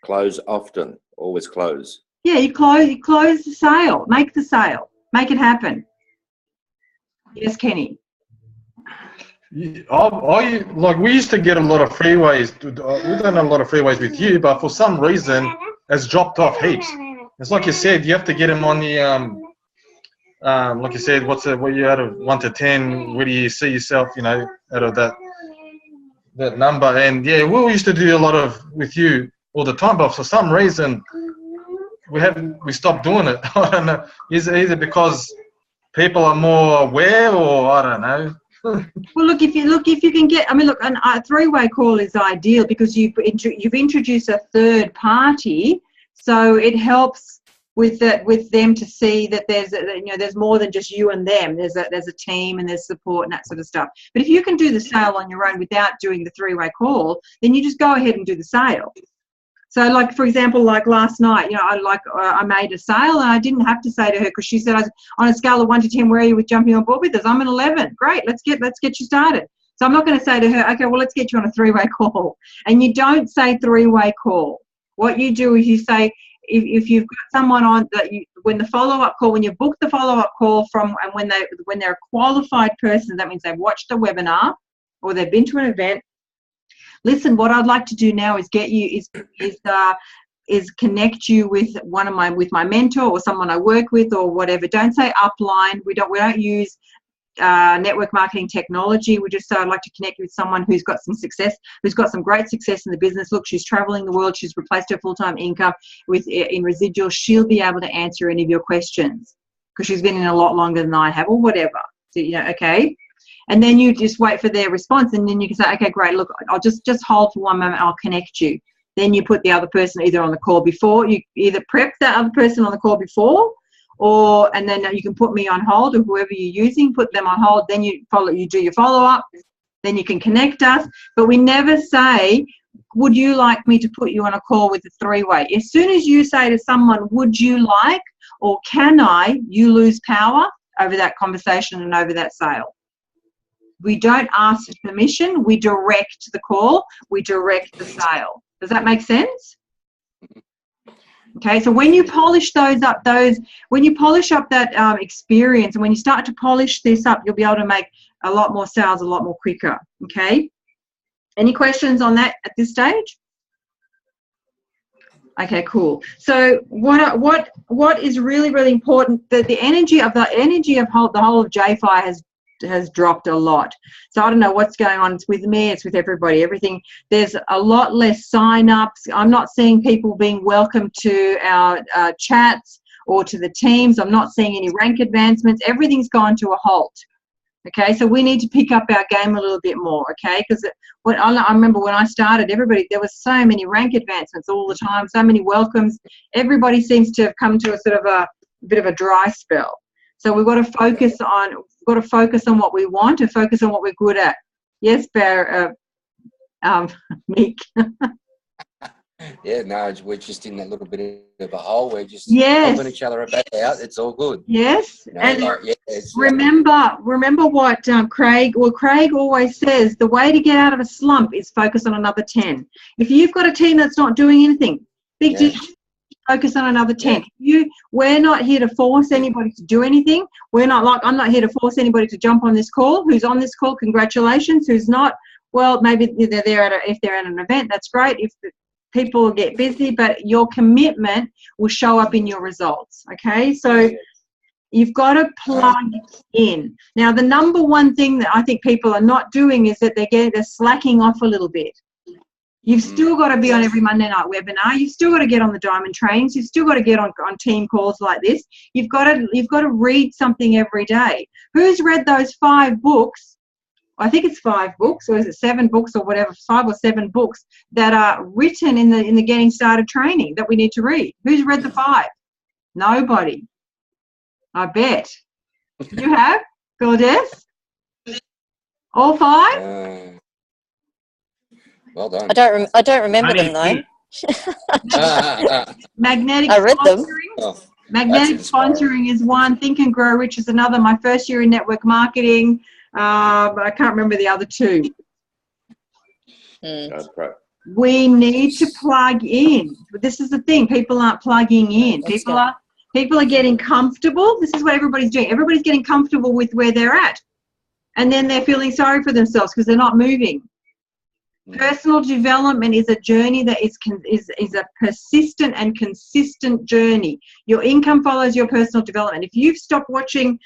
Close often. Always close. Yeah, you close the sale. Make the sale. Make it happen. Yes, Kenny. We used to get a lot of freeways. We don't have a lot of freeways with you, but for some reason, it's dropped off heaps. It's like you said, you have to get them on the, like you said, what you out of 1 to 10, where do you see yourself, out of that number? And yeah, we used to do a lot of with you all the time, but for some reason, we stopped doing it. I don't know. Is it either because people are more aware, or I don't know? Well, look, if you can get, a three-way call is ideal because you've introduced a third party, so it helps with them to see that there's more than just you and them. There's a team and there's support and that sort of stuff. But if you can do the sale on your own without doing the three-way call, then you just go ahead and do the sale. So, like, for example, like last night, I made a sale and I didn't have to say to her, because she said, on a scale of 1 to 10, where are you with jumping on board with us? I'm an 11. Great, let's get you started. So I'm not going to say to her, okay, well, let's get you on a three-way call. And you don't say three-way call. What you do is you say, if you've got someone on that, when the follow-up call, when you book the follow-up call and when they're a qualified person, that means they've watched the webinar or they've been to an event. Listen, what I'd like to do now is get you is connect you with with my mentor or someone I work with or whatever. Don't say upline. We don't use network marketing technology. We just say I'd like to connect you with someone who's got some success, who's got some great success in the business. Look, she's traveling the world. She's replaced her full-time income in residual. She'll be able to answer any of your questions because she's been in a lot longer than I have or whatever. So, okay. And then you just wait for their response, and then you can say, okay, great, look, I'll just hold for one moment, I'll connect you. Then you put the other person either on the call before, you either prep that other person on the call before, and then you can put me on hold, or whoever you're using, put them on hold. Then you do your follow-up. Then you can connect us. But we never say, would you like me to put you on a call with a three-way? As soon as you say to someone, would you like or can I, you lose power over that conversation and over that sale. We don't ask for permission. We direct the call. We direct the sale. Does that make sense? Okay, so when you polish when you polish up that experience, and when you start to polish this up, you'll be able to make a lot more sales a lot more quicker. Okay, any questions on that at this stage? Okay, cool. So what is really, really important, that the energy of the whole of JFI has dropped a lot. So I don't know what's going on. It's with me, it's with everybody, everything. There's a lot less sign-ups. I'm not seeing people being welcomed to our chats or to the teams. I'm not seeing any rank advancements. Everything's gone to a halt. Okay, so we need to pick up our game a little bit more, okay? Because I remember when I started, there was so many rank advancements all the time, so many welcomes. Everybody seems to have come to a sort of a bit of a dry spell. So we've got to focus on what we want and focus on what we're good at. Yes, Mick. Yeah, no, we're just in that little bit of a hole. We're just yes. helping each other back out. It's all good. Yes, you know, and remember what Craig always says, the way to get out of a slump is focus on another 10. If you've got a team that's not doing anything, focus on another 10. We're not here to force anybody to do anything. I'm not here to force anybody to jump on this call. Who's on this call, congratulations. Who's not, well, maybe they're there if they're at an event, that's great. If people get busy, but your commitment will show up in your results. Okay, so you've got to plug in. Now, the number one thing that I think people are not doing is that they're slacking off a little bit. You've still got to be on every Monday night webinar. You've still got to get on the diamond trainings. You've still got to get on team calls like this. You've got to read something every day. Who's read those 5 books? I think it's 5 books, or is it 7 books or whatever, 5 or 7 books that are written in the Getting Started training that we need to read. Who's read the 5? Nobody. I bet. You have, Gordes? All 5? Well done. I don't remember them though. Magnetic. I read them. Magnetic sponsoring is one. Think and Grow Rich is another. My first year in network marketing. But I can't remember the other 2. We need to plug in. But this is the thing. People aren't plugging in. People are getting comfortable. This is what everybody's doing. Everybody's getting comfortable with where they're at. And then they're feeling sorry for themselves because they're not moving. Personal development is a journey that is a persistent and consistent journey. Your income follows your personal development. If you've stopped watching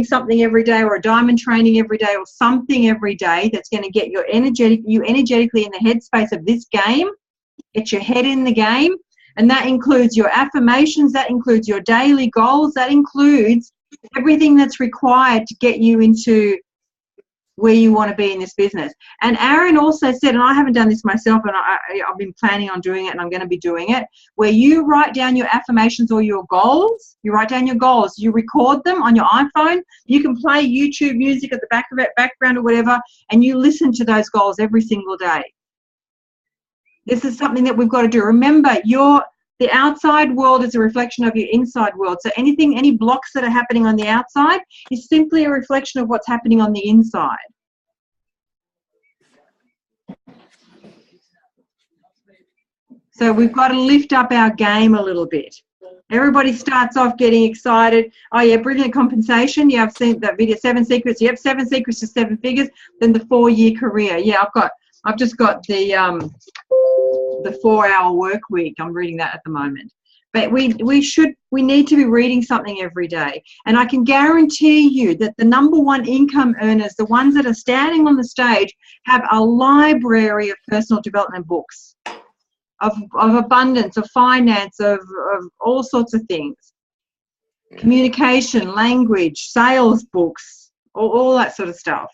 something every day, or a diamond training every day, or something every day that's going to get you energetically in the headspace of this game, get your head in the game, and that includes your affirmations, that includes your daily goals, that includes everything that's required to get you into where you want to be in this business. And Aaron also said, and I haven't done this myself, and I've been planning on doing it, and I'm going to be doing it, where you write down your affirmations or your goals. You write down your goals. You record them on your iPhone. You can play YouTube music at the back of it, background or whatever, and you listen to those goals every single day. This is something that we've got to do. Remember, the outside world is a reflection of your inside world. So any blocks that are happening on the outside is simply a reflection of what's happening on the inside. So we've got to lift up our game a little bit. Everybody starts off getting excited. Oh yeah, brilliant compensation. Yeah, I've seen that video, 7 secrets. Yep, 7 secrets to 7 figures. Then the 4-year career. Yeah, I've just got the 4-hour work week. I'm reading that at the moment. But we need to be reading something every day. And I can guarantee you that the #1 income earners, the ones that are standing on the stage, have a library of personal development books, of abundance, of finance, of all sorts of things. Communication, language, sales books, all that sort of stuff.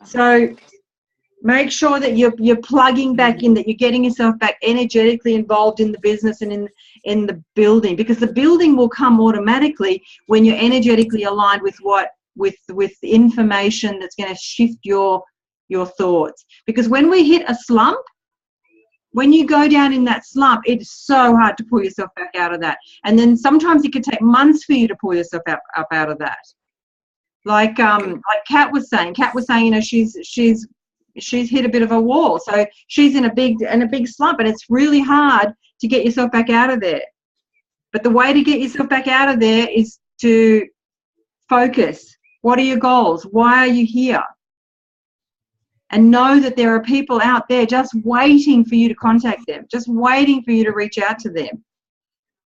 So make sure that you're plugging back in, that you're getting yourself back energetically involved in the business and in the building, because the building will come automatically when you're energetically aligned with with the information that's going to shift your thoughts. Because when we hit a slump, when you go down in that slump, it's so hard to pull yourself back out of that. And then sometimes it can take months for you to pull yourself up out of that. Like Kat was saying, you know, she's hit a bit of a wall, so she's in a big slump, and it's really hard to get yourself back out of there. But the way to get yourself back out of there is to focus. What are your goals? Why are you here? And know that there are people out there just waiting for you to contact them, just waiting for you to reach out to them.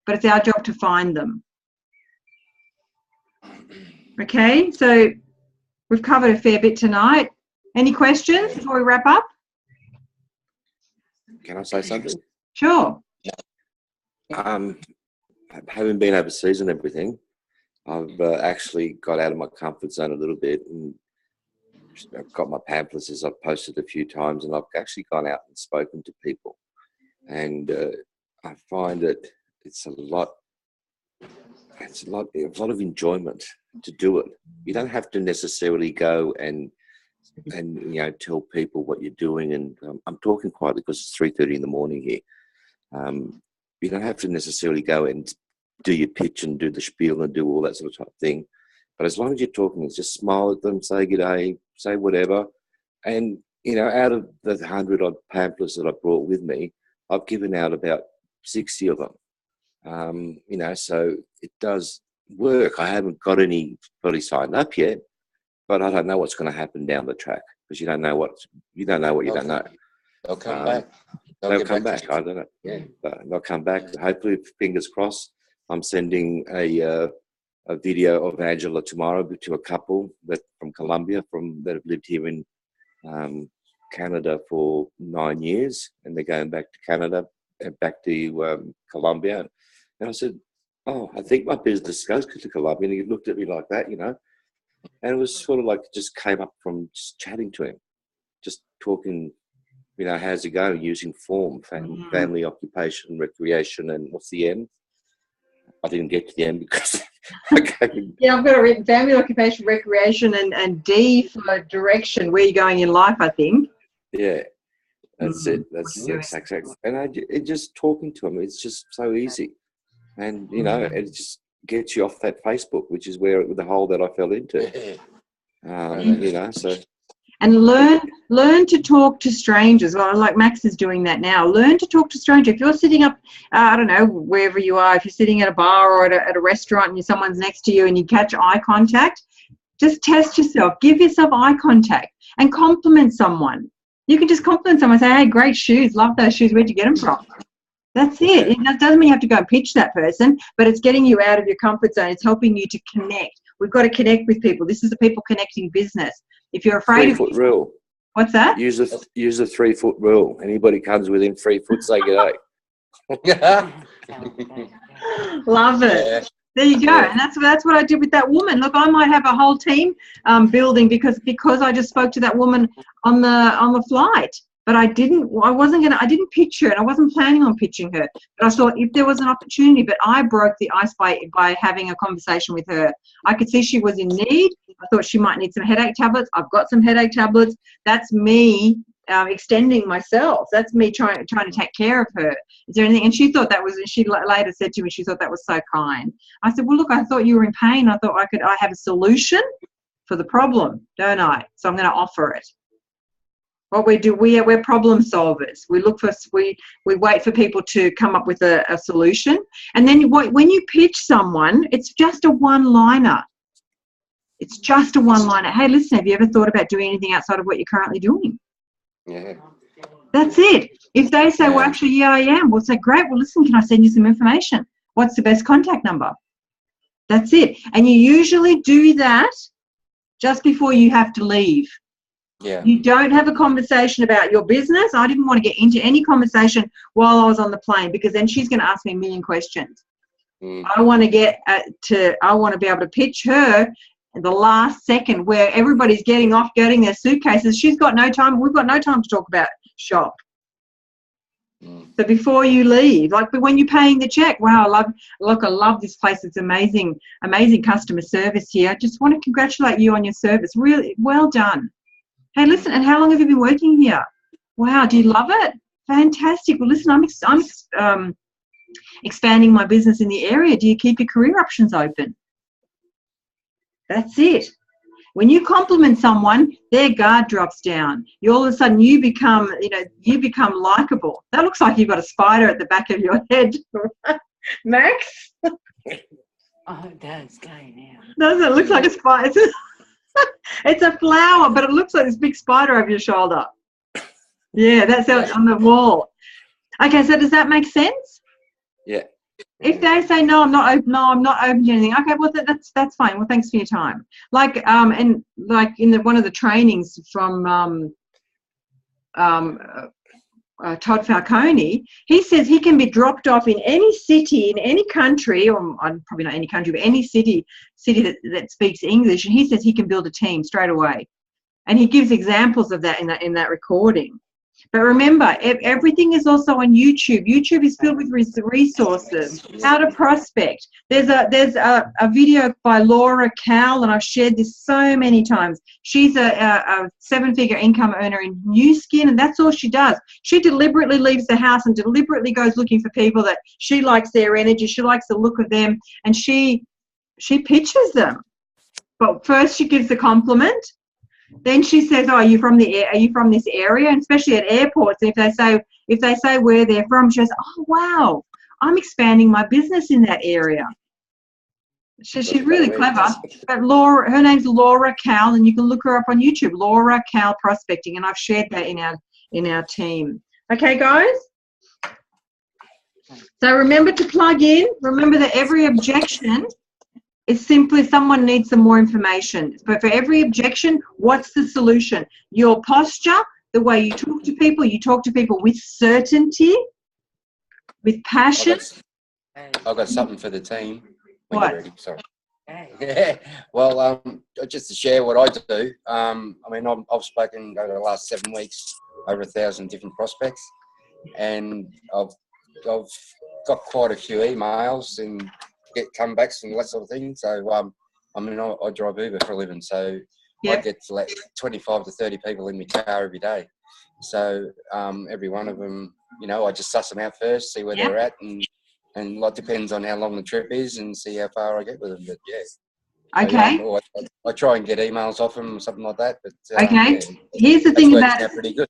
But it's our job to find them. Okay, so we've covered a fair bit tonight. Any questions before we wrap up? Can I say something? Sure. Having been overseas and everything, I've actually got out of my comfort zone a little bit, and I've got my pamphlets, as I've posted a few times, and I've actually gone out and spoken to people, and I find that it's a lot of enjoyment to do it. You don't have to necessarily go and you know, tell people what you're doing, and I'm talking quietly because it's 3:30 in the morning here. You don't have to necessarily go and do your pitch and do the spiel and do all that sort of type of thing. But as long as you're talking, just smile at them, say good day, say whatever. And, you know, out of the 100-odd pamphlets that I brought with me, I've given out about 60 of them. You know, so it does work. I haven't got anybody signed up yet, but I don't know what's going to happen down the track, because you don't know what you don't know. They'll come back. They'll come back. I don't know. Yeah. They'll come back. Hopefully, fingers crossed. I'm sending a video of Angela tomorrow to a couple from Colombia that have lived here in Canada for 9 years, and they're going back to Canada and back to Colombia. And I said, "Oh, I think my business goes to Colombia." And he looked at me like that, you know, and it was sort of like it just came up from just chatting to him, just talking. You know, how's it going? Using form, family, occupation, recreation, and what's the end? I didn't get to the end because yeah, I've got it written: family, occupation, recreation, and D for direction. Where you're going in life, I think. Yeah, that's it. That's exactly. And just talking to them, it's just so easy, and you know, it just gets you off that Facebook, which is where the hole that I fell into. You know, so. And learn to talk to strangers. Well, like Max is doing that now. Learn to talk to strangers. If you're sitting up, I don't know, wherever you are, if you're sitting at a bar or at a restaurant and someone's next to you and you catch eye contact, just test yourself. Give yourself eye contact and compliment someone. You can just compliment someone and say, "Hey, great shoes. Love those shoes. Where'd you get them from?" That's it. It doesn't mean you have to go and pitch that person, but it's getting you out of your comfort zone. It's helping you to connect. We've got to connect with people. This is a people connecting business. If you're afraid 3 foot rule. What's that? Use the 3 foot rule. Anybody comes within 3 foot, say good day. Love it. Yeah. There you go. Yeah. And that's what I did with that woman. Look, I might have a whole team building because I just spoke to that woman on the flight. But I didn't pitch her, and I wasn't planning on pitching her. But I thought if there was an opportunity, but I broke the ice by having a conversation with her. I could see she was in need. I thought she might need some headache tablets. I've got some headache tablets. That's me extending myself. That's me trying to take care of her. Is there anything? And she thought that was, and she later said to me, she thought that was so kind. I said, well, look, I thought you were in pain. I thought I have a solution for the problem, don't I? So I'm going to offer it. What we do, we're problem solvers. We wait for people to come up with a solution, and then when you pitch someone, it's just a one-liner. It's just a one-liner. Hey, listen, have you ever thought about doing anything outside of what you're currently doing? Yeah. That's it. If they say, well, actually, yeah, I am, we'll say, great. Well, listen, can I send you some information? What's the best contact number? That's it. And you usually do that just before you have to leave. Yeah. You don't have a conversation about your business. I didn't want to get into any conversation while I was on the plane, because then she's going to ask me a million questions. I want to be able to pitch her at the last second where everybody's getting their suitcases. She's got no time. We've got no time to talk about shop. So before you leave, like when you're paying the check, wow, I love this place. It's amazing customer service here. I just want to congratulate you on your service. Really well done. Hey, listen, and how long have you been working here? Wow, do you love it? Fantastic. Well, listen, I'm expanding my business in the area. Do you keep your career options open? That's it. When you compliment someone, their guard drops down. All of a sudden you become likable. That looks like you've got a spider at the back of your head, Max. Oh, it does go now. Doesn't it look like a spider? It's a flower, but it looks like this big spider over your shoulder. Yeah, that's out on the wall. Okay, so does that make sense? Yeah. If they say no, I'm not open to anything. Okay, well that's fine. Well, thanks for your time. Like and like in one of the trainings from Todd Falcone, he says he can be dropped off in any city, in any country, or probably not any country, but any city that speaks English, and he says he can build a team straight away. And he gives examples of that in that recording. But remember, everything is also on YouTube. YouTube is filled with resources. How to prospect. There's a video by Laura Cowell, and I've shared this so many times. She's a 7-figure income earner in New Skin, and that's all she does. She deliberately leaves the house and deliberately goes looking for people that she likes their energy, she likes the look of them, and she pitches them. But first she gives the compliment. Then she says, "Oh, are you from this area?" And especially at airports, if they say where they're from, she says, "Oh, wow, I'm expanding my business in that area." She's really clever. But her name's Laura Cowell, and you can look her up on YouTube, Laura Cowell Prospecting, and I've shared that in our team. Okay, guys. So remember to plug in. Remember that every objection. It's simply someone needs some more information. But for every objection, what's the solution? Your posture, the way you talk to people with certainty, with passion. I've got something for the team. When What? you're ready, sorry. Yeah. Well, just to share what I do. I mean, I've spoken over the last 7 weeks over 1,000 different prospects, and I've got quite a few emails and get comebacks and that sort of thing. So, I mean, I drive Uber for a living, so I get like 25 to 30 people in my car every day. So every one of them, I just suss them out first, see where they're at, and like depends on how long the trip is and see how far I get with them. But yeah. Okay. So, I try and get emails off them or something like that. But okay. Yeah, Here's the thing about it. Pretty good.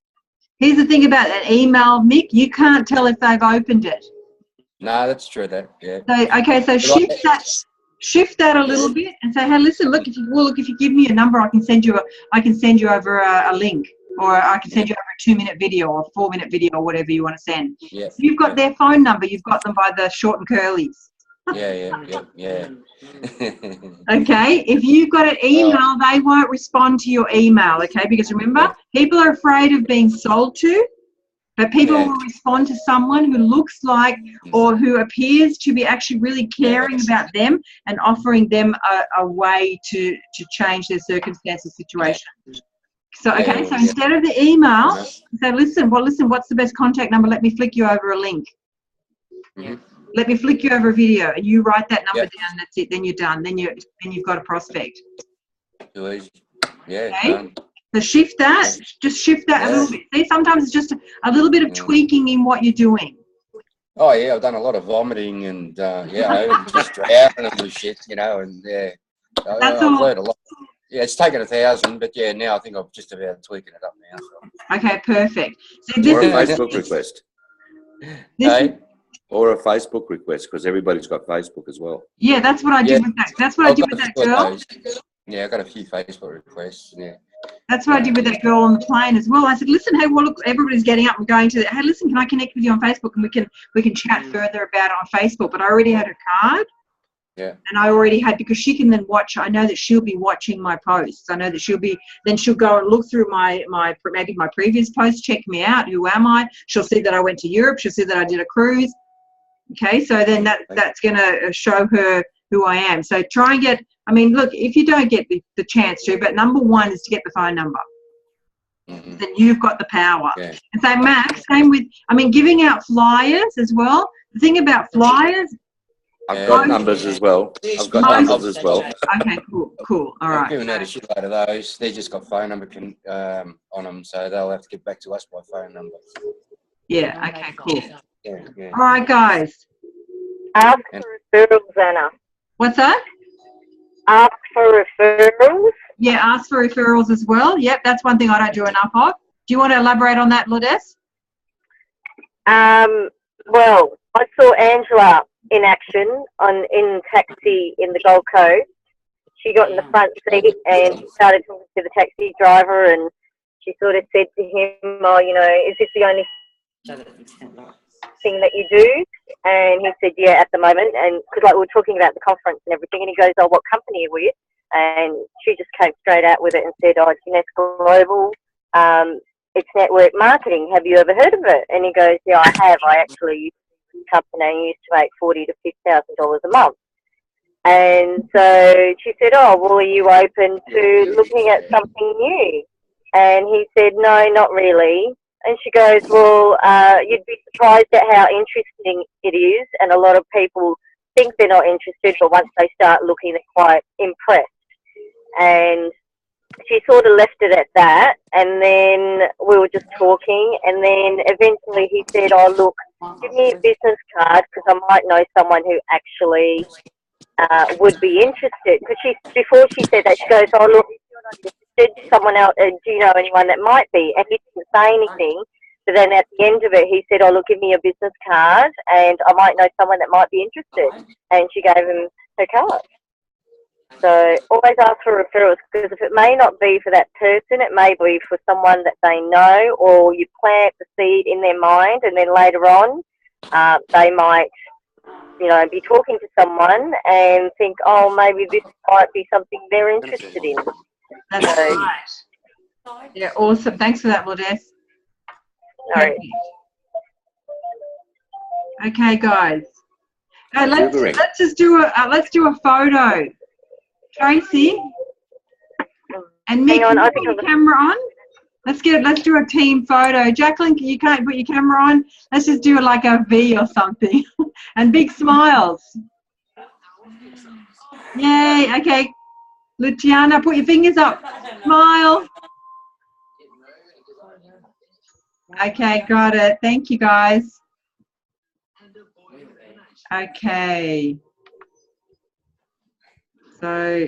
Here's the thing about an email, Mick. You can't tell if they've opened it. No, that's true. Yeah. So okay, so shift that a little bit and say, hey, listen, look, if you give me a number, I can send you over a link, or I can send you over a 2-minute video or a 4-minute video or whatever you want to send. Yeah. If you've got their phone number, you've got them by the short and curlies. Yeah. Okay, if you've got an email, they won't respond to your email, okay? Because remember, people are afraid of being sold to, but people will respond to someone who looks like or who appears to be actually really caring about them and offering them a way to change their circumstances, situation. So, okay, so instead of the email, say, listen, what's the best contact number? Let me flick you over a link. Mm-hmm. Let me flick you over a video, and you write that number down. That's it. Then you're done. Then you've got a prospect. Too easy. Yeah. Okay. So shift that. Just shift that a little bit. See, sometimes it's just a little bit of tweaking in what you're doing. Oh yeah, I've done a lot of vomiting and I just drowning and shit, and I've learned a lot. Yeah, it's taken 1,000, but now I think I'm just about tweaking it up now. So. Okay, perfect. So or a Facebook request. Or a Facebook request, because everybody's got Facebook as well. Yeah, that's what I did with that. That's what I did with that girl. Yeah, I got a few Facebook requests. Yeah. That's what I did with that girl on the plane as well. I said, listen, hey, well, look, everybody's getting up and going to hey, listen, can I connect with you on Facebook, and we can chat further about it on Facebook? But I already had her card. Yeah. And I already had, because she can then watch. I know that she'll be watching my posts. I know that she'll go and look through maybe my previous posts, check me out. Who am I? She'll see that I went to Europe. She'll see that I did a cruise. Okay, so then that's going to show her who I am. So try and get, look, if you don't get the chance to, but number one is to get the phone number. then you've got the power. Yeah. And so, Max, same with, giving out flyers as well. The thing about flyers, I've got numbers as well. I've got numbers as well. Okay, cool. All right. I've given out a shitload of those. They just got phone number on them, so they'll have to get back to us by phone number. Yeah, okay, cool. Yeah. All right, guys. Ask for referrals, Anna. What's that? Ask for referrals. Yeah, ask for referrals as well. Yep, that's one thing I don't do enough of. Do you want to elaborate on that, Lourdes? Well, I saw Angela in action in taxi in the Gold Coast. She got in the front seat and started talking to the taxi driver, and she sort of said to him, "Oh, is this the only thing that you do?" And he said, "Yeah, at the moment." And because we were talking about the conference and everything, and he goes, "Oh, what company are you with?" And she just came straight out with it and said, "Oh, it's Nest Global. It's network marketing. Have you ever heard of it?" And he goes, "Yeah, I have. I actually used this company and used to make $40,000 to $50,000 a month." And so she said, "Oh, well, are you open to looking at something new?" And he said, "No, not really." And she goes, "Well, you'd be surprised at how interesting it is. And a lot of people think they're not interested, but once they start looking, they're quite impressed." And she sort of left it at that. And then we were just talking. And then eventually he said, "Oh, look, give me a business card because I might know someone who actually would be interested." Because before she said that, she goes, "Oh, look, if you're not interested, someone else, do you know anyone that might be?" And he didn't say anything. But then at the end of it, he said, "Oh, look, give me a business card and I might know someone that might be interested." And she gave him her card. So always ask for referrals, because if it may not be for that person, it may be for someone that they know, or you plant the seed in their mind, and then later on they might, be talking to someone and think, "Oh, maybe this might be something they're interested in." That's right. Yeah, awesome. Thanks for that, Lourdes. Okay, guys. Let's just do a photo. Tracy and Mick, can you put your camera on? Let's do a team photo. Jacqueline, you can't put your camera on. Let's just do like a V or something. And big smiles. Yay. Okay. Luciana, put your fingers up. Smile. Okay, got it. Thank you, guys. Okay. So,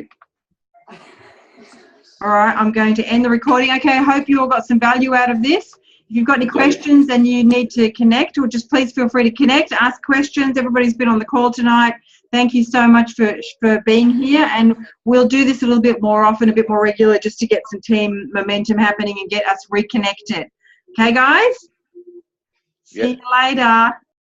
all right, I'm going to end the recording. Okay, I hope you all got some value out of this. If you've got any questions and you need to connect, or just please feel free to connect, ask questions. Everybody's been on the call tonight. Thank you so much for being here, and we'll do this a little bit more often, a bit more regular, just to get some team momentum happening and get us reconnected. Okay, guys? See you later.